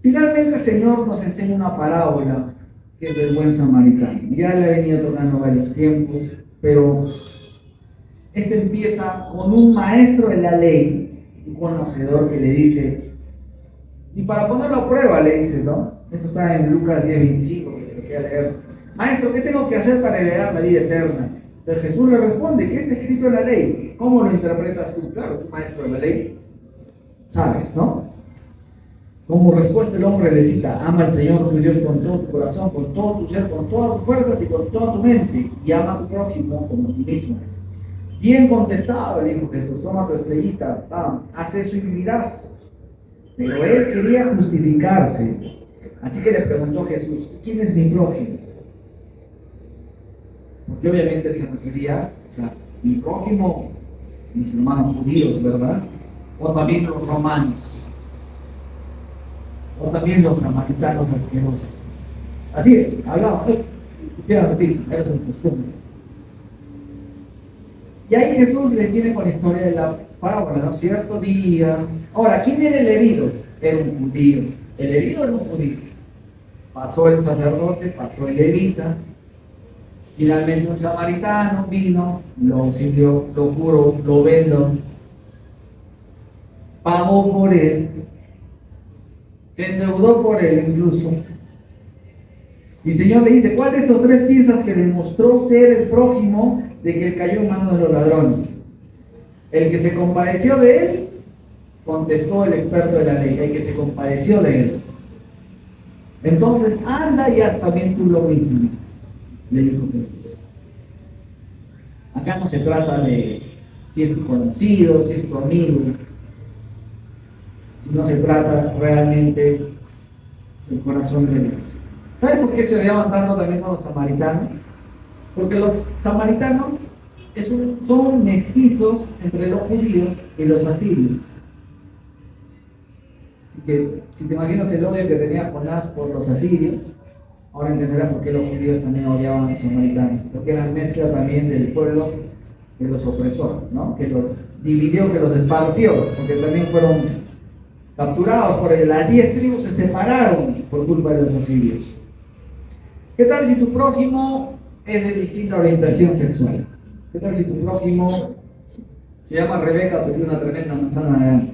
Finalmente el Señor nos enseña una parábola que es del buen samaritano. Ya le he venido tocando varios tiempos, pero este empieza con un maestro de la ley, un conocedor que le dice, y para ponerlo a prueba le dice, ¿no? Esto está en Lucas 10:25, que lo quiera leer. Maestro, ¿qué tengo que hacer para heredar la vida eterna? Entonces Jesús le responde, ¿qué está escrito en la ley? ¿Cómo lo interpretas tú? Claro, tú maestro de la ley, sabes, ¿no? Como respuesta el hombre le cita, ama al Señor tu Dios con todo tu corazón, con todo tu ser, con todas tus fuerzas y con toda tu mente, y ama a tu prójimo como a ti mismo. Bien contestado, le dijo Jesús, toma tu estrellita, haz eso y vivirás. Pero él quería justificarse, así que le preguntó a Jesús, ¿quién es mi prójimo? Porque obviamente él se refería, o sea, mi prójimo, mis hermanos judíos, ¿verdad? O también los romanos, o también los samaritanos asquerosos. Así, hablaba, escupieron al piso, era su costumbre. Y ahí Jesús les viene con la historia de la parábola, ¿no? Cierto día. Ahora, ¿quién era el herido? Era un judío. El herido era un judío. Pasó el sacerdote, pasó el levita. Finalmente un samaritano vino, lo auxilió, lo curó, lo vendó, pagó por él, se endeudó por él incluso. Y el Señor le dice, ¿cuál de estos tres piensas que demostró ser el prójimo de que él cayó en manos de los ladrones? El que se compadeció de él, contestó el experto de la ley, el que se compadeció de él. Entonces anda y haz también tú lo mismo, le dijo Jesús. Acá no se trata de si es tu conocido, si es tu amigo, sino se trata realmente del corazón de Dios. ¿Saben por qué se le llaman tanto también a los samaritanos? Porque los samaritanos son mestizos entre los judíos y los asirios. Así que si te imaginas el odio que tenía Jonás por los asirios, ahora entenderás por qué los judíos también odiaban a los samaritanos, porque eran mezcla también del pueblo que los opresó, ¿no? Que los dividió, que los esparció, porque también fueron capturados por las 10 tribus, se separaron por culpa de los asirios. ¿Qué tal si tu prójimo es de distinta orientación sexual? ¿Qué tal si tu prójimo se llama Rebeca pero tiene una tremenda manzana de Adán?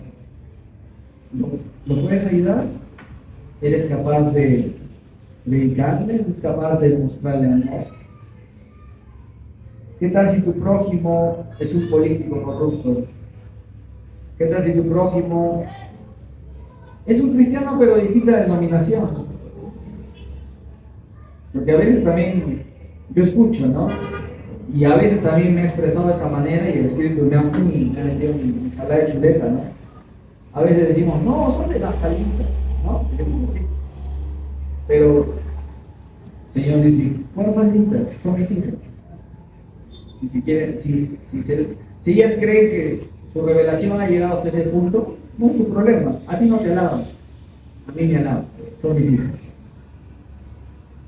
¿Lo puedes ayudar? ¿Eres capaz de predicarle? ¿Eres capaz de mostrarle amor? ¿Qué tal si tu prójimo es un político corrupto? ¿Qué tal si tu prójimo es un cristiano pero de distinta denominación? Porque a veces también yo escucho, ¿no? Y a veces también me he expresado de esta manera y el Espíritu me ha metido mi jalada de chuleta, ¿no? A veces decimos, no, son de las jalitas, ¿no? Decimos así. Pero Señor dice, ¿cuál falditas? Son mis hijas. Si quieren, si ellas creen que su revelación ha llegado hasta ese punto, no es tu problema. A ti no te alaban, a mí me alaban, son mis hijas.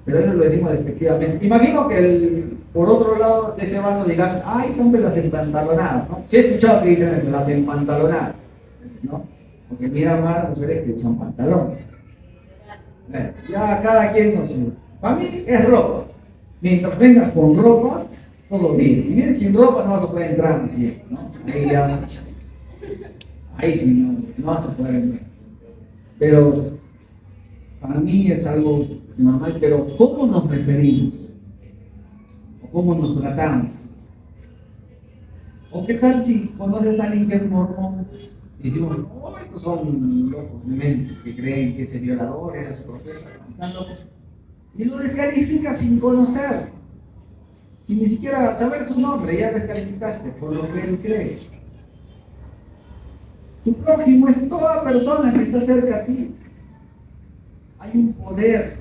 Pero eso lo decimos despectivamente. Imagino que por otro lado de ese bando digan, ay, hombre, las empantalonadas, ¿no? Sí he escuchado que dicen eso, las empantalonadas, ¿no? Porque miran más mujeres que usan pantalón. Ya cada quien nos... Para mí es ropa. Mientras vengas con ropa, todo bien. Si vienes sin ropa, no vas a poder entrar más bien, ¿no? Ahí sí, no vas a poder entrar. Pero para mí es algo normal, pero ¿cómo nos referimos? ¿O cómo nos tratamos? ¿O qué tal si conoces a alguien que es mormón y decimos, oh, estos son locos de mentes que creen que ese violador era su profeta, están locos? Y lo descalificas sin conocer, sin ni siquiera saber su nombre, ya descalificaste por lo que él cree. Tu prójimo es toda persona que está cerca a ti. Hay un poder.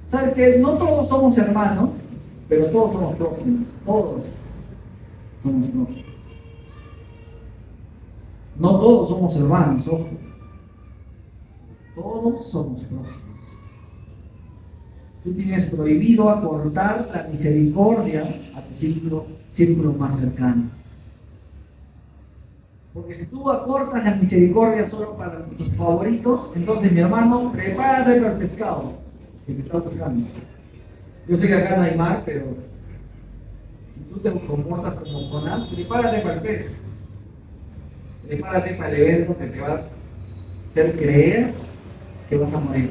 ¿Sabes qué? No todos somos hermanos, pero todos somos prójimos. Todos somos prójimos. No todos somos hermanos, ojo. Todos somos prójimos. Tú tienes prohibido acortar la misericordia a tu círculo más cercano. Porque si tú acortas la misericordia solo para tus favoritos, entonces mi hermano, prepárate para el pescado que te está buscando. Yo sé que acá no hay mar, pero si tú te comportas como Jonás, prepárate para el pez. Prepárate para el evento que te va a hacer creer que vas a morir.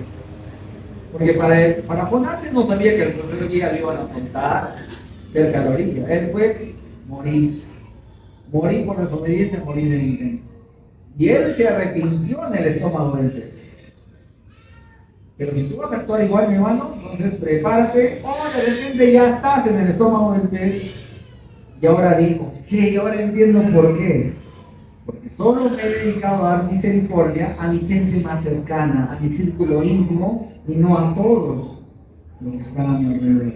Porque para Jonás él no sabía que el tercer día lo iban a soltar cerca de la orilla. Él fue morir. Morir por desobediente, morir en intento. Y él se arrepintió en el estómago del pez. Pero si tú vas a actuar igual, mi hermano, entonces prepárate. Oh, de repente ya estás en el estómago del pez. Y ahora digo, ¿qué? Y ahora entiendo por qué. Porque solo me he dedicado a dar misericordia a mi gente más cercana, a mi círculo íntimo, y no a todos los que están a mi alrededor.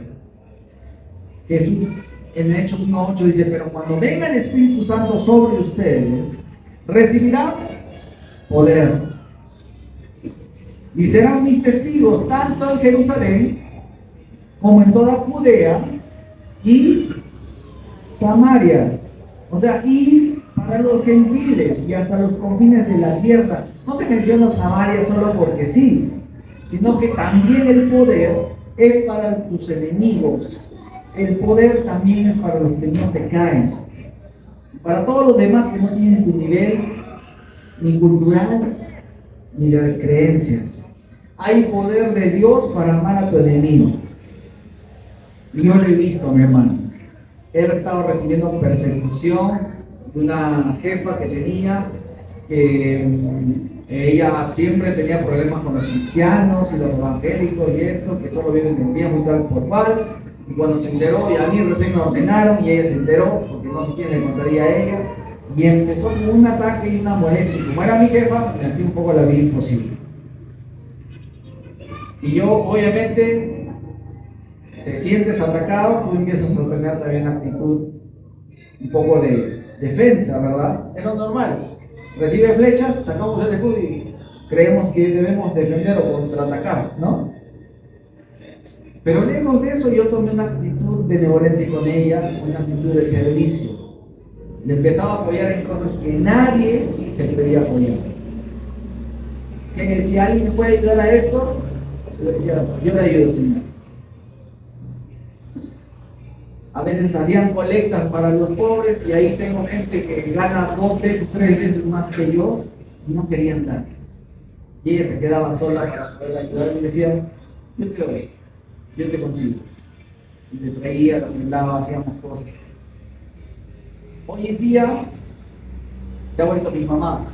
Jesús en Hechos 1:8 dice, pero cuando venga el Espíritu Santo sobre ustedes, recibirán poder. Y serán mis testigos tanto en Jerusalén como en toda Judea y Samaria. O sea, y para los gentiles y hasta los confines de la tierra. No se menciona Samaria solo porque sí, sino que también el poder es para tus enemigos. El poder también es para los que no te caen. Para todos los demás que no tienen tu nivel ni cultural ni de creencias. Hay poder de Dios para amar a tu enemigo. Y yo lo he visto, mi hermano. Él estaba recibiendo persecución de una jefa que tenía, que ella siempre tenía problemas con los cristianos y los evangélicos y esto, que solo viven en tiempo y tal por cual. Y cuando se enteró, y a mí recién me ordenaron, y ella se enteró, porque no sé quién le contaría a ella, y empezó con un ataque y una molestia. Y como era mi jefa, me hacía un poco la vida imposible. Y yo, obviamente, te sientes atacado, tú empiezas a tener también actitud un poco de defensa, ¿verdad? Es lo normal. Recibe flechas, sacamos el escudo y creemos que debemos defender o contraatacar, ¿no? Pero lejos de eso yo tomé una actitud benevolente con ella, una actitud de servicio. Le empezaba a apoyar en cosas que nadie se quería apoyar. Que si alguien me puede ayudar a esto, yo le decía, yo le ayudo, Señor. A veces hacían colectas para los pobres y ahí tengo gente que gana 2 veces, 3 veces más que yo y no querían dar. Y ella se quedaba sola para poder ayudar y decía, yo te doy. Yo te consigo. Y le traía, le brindaba, hacíamos cosas. Hoy en día se ha vuelto mi mamá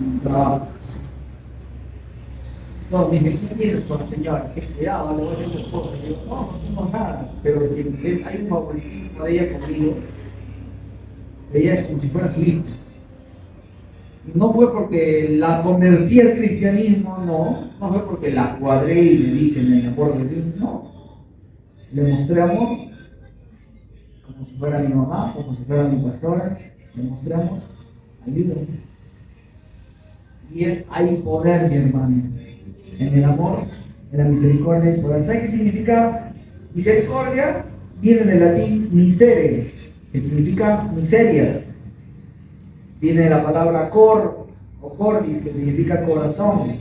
en el trabajo. Todos me dicen, ¿qué tienes con la señora? ¿Qué cuidado? Le voy a hacer tu esposa. Y yo, no tengo nada. Pero hay un favoritismo de ella conmigo. Ella es como si fuera su hija. No fue porque la convertí al cristianismo, no fue porque la cuadré y le dije en el amor de Dios, no. Le mostré amor, como si fuera mi mamá, como si fuera mi pastora. Le mostré amor, ayúdame. Y hay poder, mi hermano, en el amor, en la misericordia y poder. ¿Sabes qué significa misericordia? Viene del latín misere, que significa miseria. Viene de la palabra cor o cordis, que significa corazón.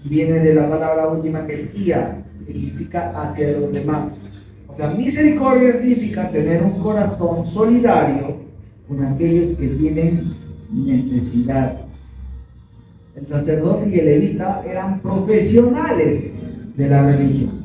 Viene de la palabra última que es ia, que significa hacia los demás. O sea, misericordia significa tener un corazón solidario con aquellos que tienen necesidad. El sacerdote y el levita eran profesionales de la religión.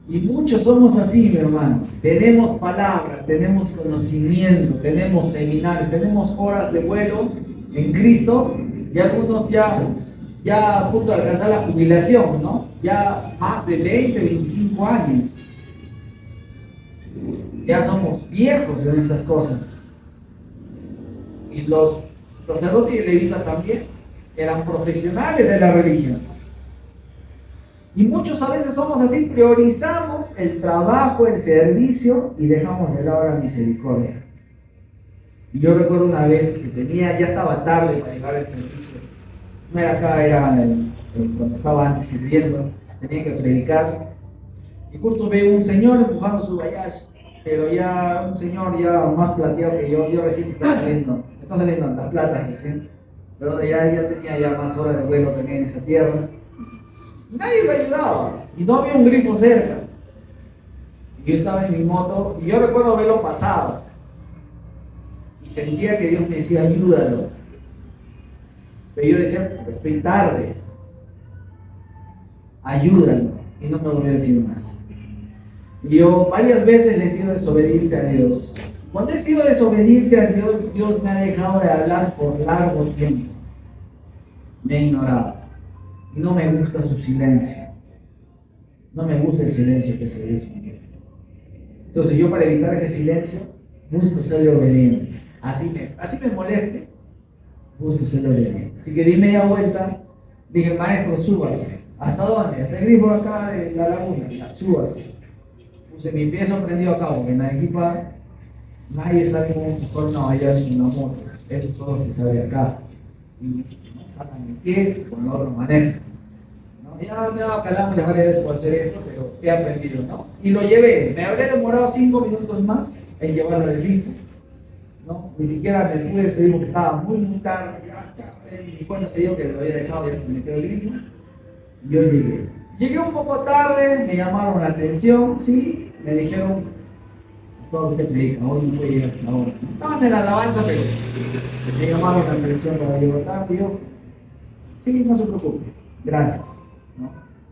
Y muchos somos así, mi hermano. Tenemos palabra, tenemos conocimiento, tenemos seminarios, tenemos horas de vuelo en Cristo, y algunos ya a punto de alcanzar la jubilación, ¿no? Ya más de 20, 25 años. Ya somos viejos en estas cosas. Y los sacerdotes y el levita también eran profesionales de la religión. Y muchos a veces somos así, priorizamos el trabajo, el servicio y dejamos de lado la misericordia. Y yo recuerdo una vez que ya estaba tarde para llegar al servicio. No era acá, era cuando estaba antes sirviendo, tenía que predicar. Y justo veo un señor empujando su bayash, pero ya un señor ya más plateado que yo recién está saliendo las platas recién. Pero ya tenía ya más horas de vuelo también en esa tierra. Y nadie lo ayudaba. Y no había un grifo cerca. Y yo estaba en mi moto y yo recuerdo haberlo pasado. Y sentía que Dios me decía, ayúdalo. Pero yo decía, pero estoy tarde. Ayúdalo. Y no me volvió a decir más. Y yo varias veces le he sido desobediente a Dios. Cuando he sido desobediente a Dios, Dios me ha dejado de hablar por largo tiempo. Me ha ignorado. Y no me gusta su silencio. No me gusta el silencio que se hizo. Entonces yo, para evitar ese silencio, busco serle obediente. Así me moleste, busco serle obediente. Así que di media vuelta, dije, maestro, súbase. ¿Hasta dónde? Hasta el grifo acá de la laguna. Ya, súbase. Puse mi pie sorprendido acá, porque en Arequipa nadie sabe cómo empujar una valla con una moto. Eso solo se sabe acá. Y sacan el pie, con el otro maneja. ¿No? Ya me he dado calambres varias veces por hacer eso, pero he aprendido, ¿no? Y lo llevé. Me habré demorado 5 minutos más en llevarlo al grifo, ¿no? Ni siquiera me pude despedir porque estaba muy tarde. Mi cuenta se dio que lo había dejado, ya se metió el grifo. Y yo llegué. Llegué un poco tarde, me llamaron la atención, sí, me dijeron, todo usted predica, hoy no puede llegar hasta ahora. Estaban en la alabanza, pero me llamaron la atención para llegar tarde. Yo, sí, no se preocupe, gracias.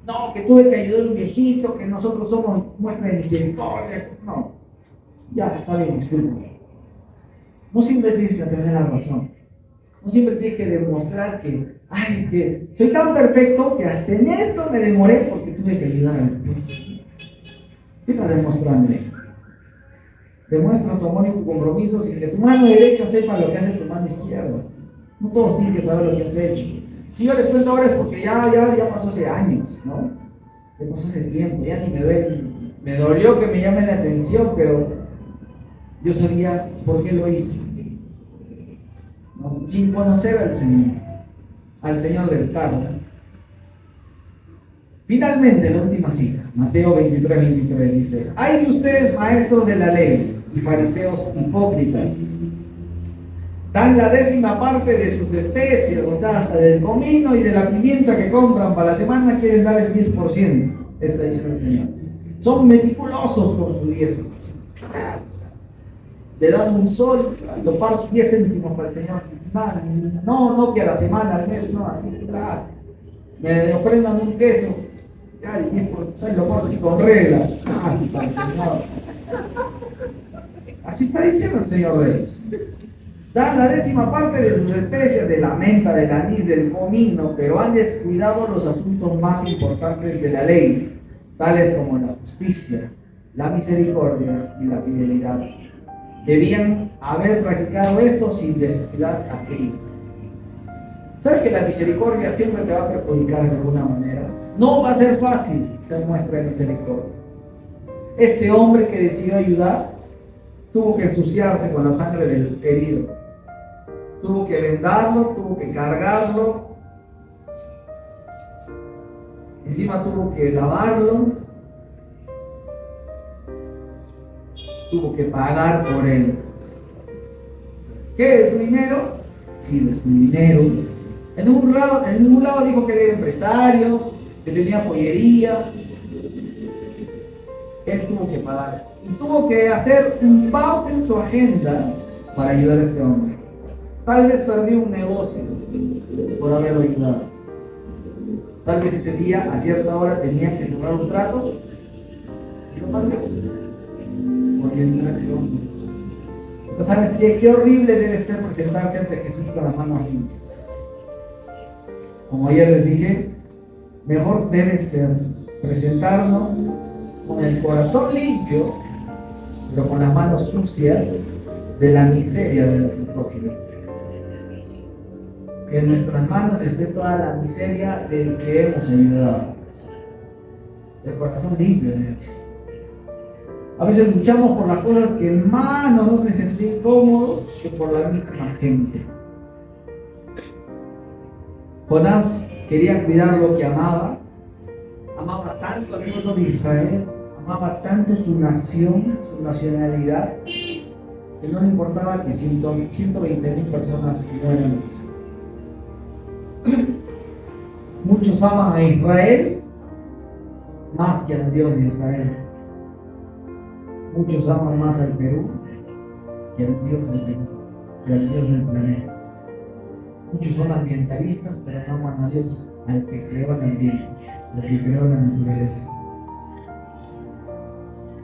No, que tuve que ayudar a un viejito, que nosotros somos muestra de misericordia. No, ya, está bien, disculpe. No siempre tienes que tener la razón. No siempre tienes que demostrar que, ay, es que soy tan perfecto que hasta en esto me demoré porque tuve que ayudar al pueblo. ¿Qué estás demostrando ahí? Demuestra tu amor y tu compromiso sin que tu mano derecha sepa lo que hace tu mano izquierda. No todos tienen que saber lo que has hecho. Si yo les cuento ahora es porque ya pasó hace años, ¿no? Ya pasó hace tiempo, ya ni me duele. Me dolió que me llamen la atención, pero yo sabía por qué lo hice. ¿No? Sin conocer al Señor del carro. Finalmente, la última cita, Mateo 23 dice: hay de ustedes, maestros de la ley y fariseos hipócritas, dan la 10ª parte de sus especies, o sea, hasta del comino y de la pimienta que compran para la semana, quieren dar el 10%. Esta dice el Señor. Son meticulosos con su 10%. Le dan un sol, lo parten 10 céntimos para el Señor. No que a la semana, al mes, no, así, claro. Me ofrendan un queso, ya, y lo corto así con regla. Así para el Señor. Así está diciendo el Señor de ellos. Dan la 10ª parte de sus especias, de la menta, del anís, del comino, pero han descuidado los asuntos más importantes de la ley, tales como la justicia, la misericordia y la fidelidad. Debían haber practicado esto sin descuidar aquello. ¿Sabes que la misericordia siempre te va a perjudicar de alguna manera? No va a ser fácil ser muestra de misericordia. Este hombre que decidió ayudar tuvo que ensuciarse con la sangre del herido. Tuvo que vendarlo, tuvo que cargarlo. Encima tuvo que lavarlo. Tuvo que pagar por él. ¿Qué? ¿Es su dinero? Sí, es su dinero. En ningún lado dijo que era empresario, que tenía pollería. Él tuvo que pagar. Y tuvo que hacer un pausa en su agenda para ayudar a este hombre. Tal vez perdió un negocio por haberlo ayudado. Tal vez ese día, a cierta hora, tenía que cerrar un trato y lo perdió. Porque ayudó a este hombre. ¿No sabes qué horrible debe ser presentarse ante Jesús con las manos limpias? Como ayer les dije, mejor debe ser presentarnos con el corazón limpio, pero con las manos sucias de la miseria de nuestro prójimo. Que en nuestras manos esté toda la miseria del que hemos ayudado. El corazón limpio de Dios. A veces luchamos por las cosas que más nos hacen sentir cómodos que por la misma gente. Jonás quería cuidar lo que amaba. Amaba tanto al pueblo de Israel, amaba tanto su nación, su nacionalidad, que no le importaba que 120,000 personas mueran. Muchos aman a Israel más que al Dios de Israel. Muchos aman más al Perú que al Dios del planeta. Muchos son ambientalistas, pero no aman a Dios, al que creó el ambiente, al que creó la naturaleza.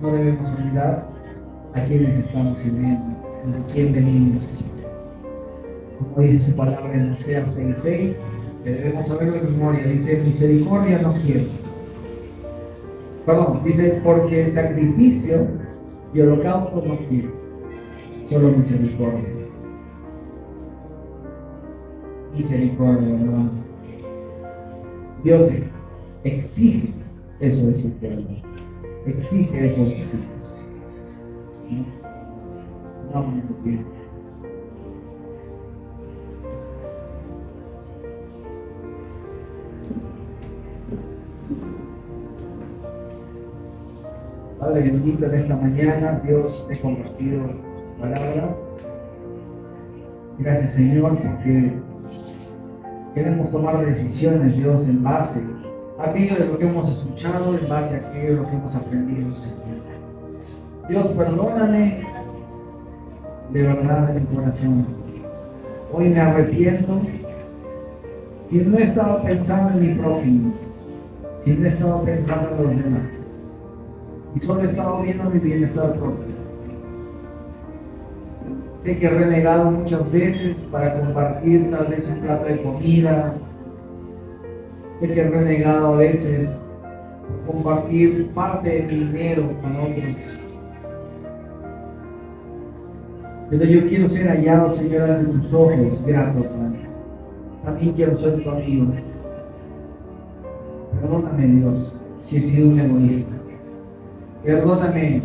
No debemos olvidar a quienes estamos sirviendo, de quién venimos. Como dice su palabra en Oseas 6:6, que debemos saberlo de memoria, dice: misericordia no quiero. Dice: porque el sacrificio y holocausto no quiero, solo misericordia. Misericordia, hermano. Dios exige eso de su pueblo, exige eso de sus hijos. No me entiendo. Padre bendito, en esta mañana Dios te ha compartido palabra. Gracias, Señor, porque queremos tomar decisiones, Dios, en base a aquello de lo que hemos escuchado, en base a aquello de lo que hemos aprendido, Señor. Dios, perdóname de verdad de mi corazón. Hoy me arrepiento si no he estado pensando en mi prójimo, si no he estado pensando en los demás y solo he estado viendo mi bienestar propio. Sé que he renegado muchas veces para compartir tal vez un plato de comida. Sé que he renegado a veces por compartir parte de mi dinero con otros. Pero yo quiero ser hallado, Señor, ante tus ojos, grato, Padre. También quiero ser tu amigo. Perdóname, Dios, si he sido un egoísta. Perdóname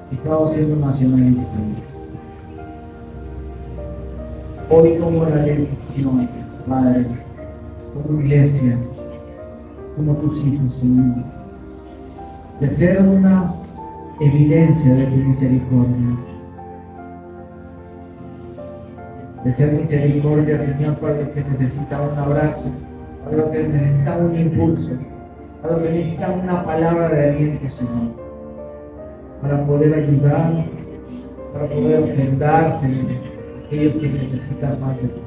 si he estado siendo nacionalista. Hoy tomo la decisión, Padre, como iglesia, como tus hijos, Señor, de ser una evidencia de tu misericordia. De ser misericordia, Señor, para los que necesitan un abrazo, para los que necesitan un impulso, para los que necesitan una palabra de aliento, Señor, para poder ayudar, para poder ofrendar, Señor, a aquellos que necesitan más de ti.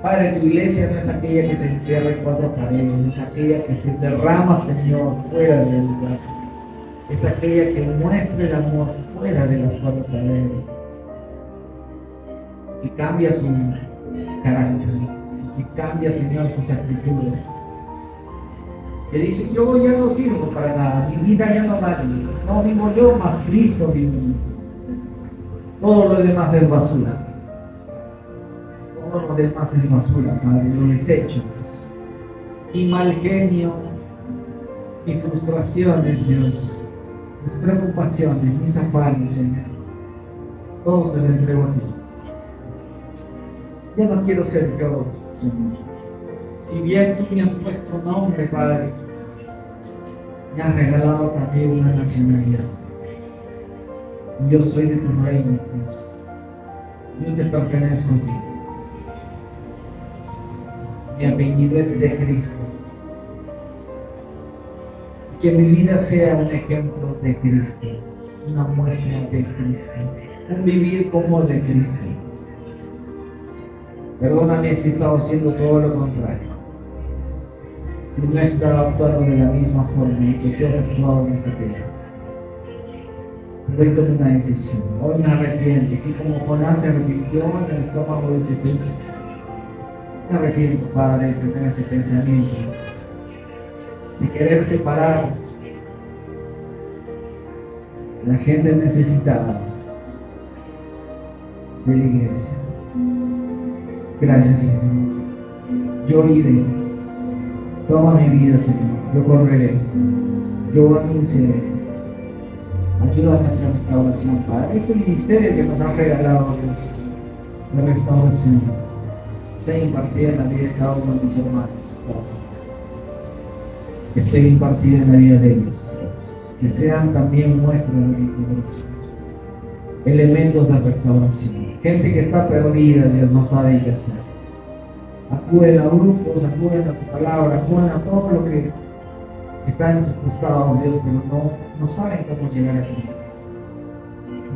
Padre, tu iglesia no es aquella que se encierra en cuatro paredes, es aquella que se derrama, Señor, fuera del lugar. Es aquella que muestra el amor fuera de las cuatro paredes. Que cambia su carácter, que cambia, Señor, sus actitudes. Que dice: yo ya no sirvo para nada, mi vida ya no vale, no vivo yo, más Cristo vive en mí. Todo lo demás es basura. Todo lo demás es basura, Padre, lo desecho. Mi mal genio, mis frustraciones, Dios, mis preocupaciones, mis afanes, Señor. Todo te lo entrego a ti. Ya no quiero ser yo, Señor. Si bien tú me has puesto nombre, Padre, me has regalado también una nacionalidad. Yo soy de tu reino, Dios. Yo te pertenezco a ti. Mi apellido es de Cristo. Que mi vida sea un ejemplo de Cristo, una muestra de Cristo, un vivir como de Cristo. Perdóname si he estado haciendo todo lo contrario, si no he estado actuando de la misma forma en que tú has actuado en esta tierra. Pero hoy tomo una decisión, hoy me arrepiento, así como Jonás se arrepintió en el estómago de ese pez. Me arrepiento, Padre, de tener ese pensamiento, de querer separar a la gente necesitada de la iglesia. Gracias, Señor. Yo iré. Toma mi vida, Señor. Yo correré. Yo anunciaré. Ayúdame a hacer restauración, Padre. Este ministerio que nos han regalado, Dios, de restauración, sea impartida en la vida de cada uno de mis hermanos, Padre. Que sea impartida en la vida de ellos, que sean también muestras de restauración, elementos de restauración. Gente que está perdida, Dios, no sabe qué hacer. Acuden a grupos, acuden a tu palabra, acuden a todo lo que está en sus costados, Dios, pero no saben cómo llegar a ti.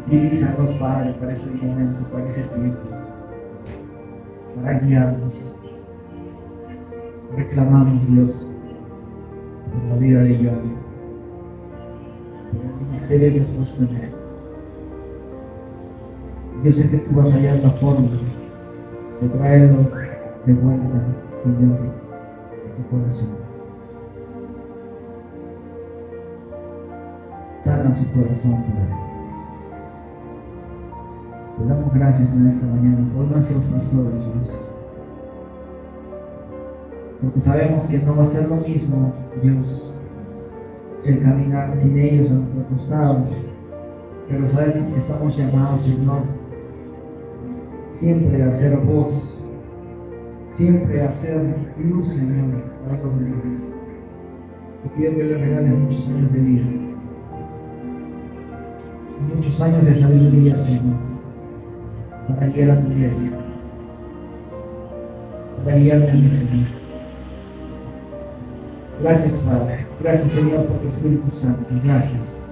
Utilízanos, Padre, para ese momento, para ese tiempo, para guiarnos. Reclamamos, Dios, en la vida de John, en el ministerio que has puesto en él. Yo sé que tú vas a hallar la forma de traerlo de vuelta, Señor, a tu corazón. Sana su corazón, Padre. Te damos gracias en esta mañana por nuestros pastores, Dios. Porque sabemos que no va a ser lo mismo, Dios, el caminar sin ellos a nuestro costado. Pero sabemos que estamos llamados, Señor, siempre a ser voz, siempre a ser luz, Señor, para los demás. Te pido que les regales muchos años de vida, muchos años de sabiduría, Señor, para guiar a tu iglesia, para guiarme a mí, Señor. Gracias, Padre. Gracias, Señor, por tu Espíritu Santo. Gracias.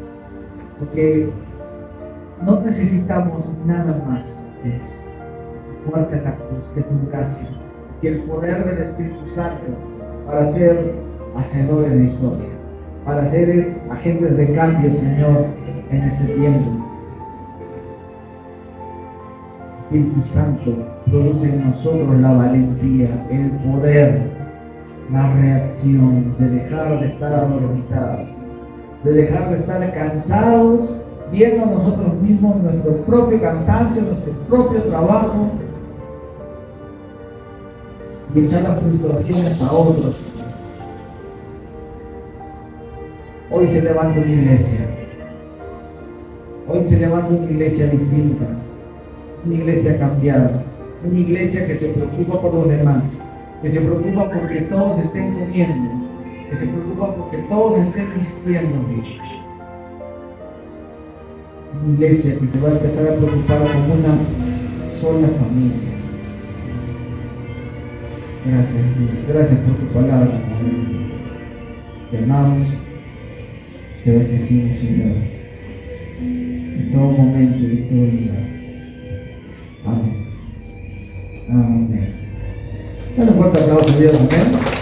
Porque no necesitamos nada más, Dios. Muerte en la cruz, que tu gracia, que el poder del Espíritu Santo para ser hacedores de historia, para ser agentes de cambio, Señor, en este tiempo. Espíritu Santo, produce en nosotros la valentía, el poder, la reacción de dejar de estar adormitados, de dejar de estar cansados, viendo a nosotros mismos nuestro propio cansancio, nuestro propio trabajo, y echar las frustraciones a otros. Hoy se levanta una iglesia. Hoy se levanta una iglesia distinta, una iglesia cambiada, una iglesia que se preocupa por los demás, que se preocupa porque todos estén comiendo, que se preocupa porque todos estén vistiendo, Dios. Una iglesia que se va a empezar a preocupar como una sola familia. Gracias, Dios. Gracias por tu palabra, Padre. Te amamos, te bendecimos, Señor, en todo momento y en todo lugar. Amén. Amén. Dale un fuerte aplauso a Dios, amén.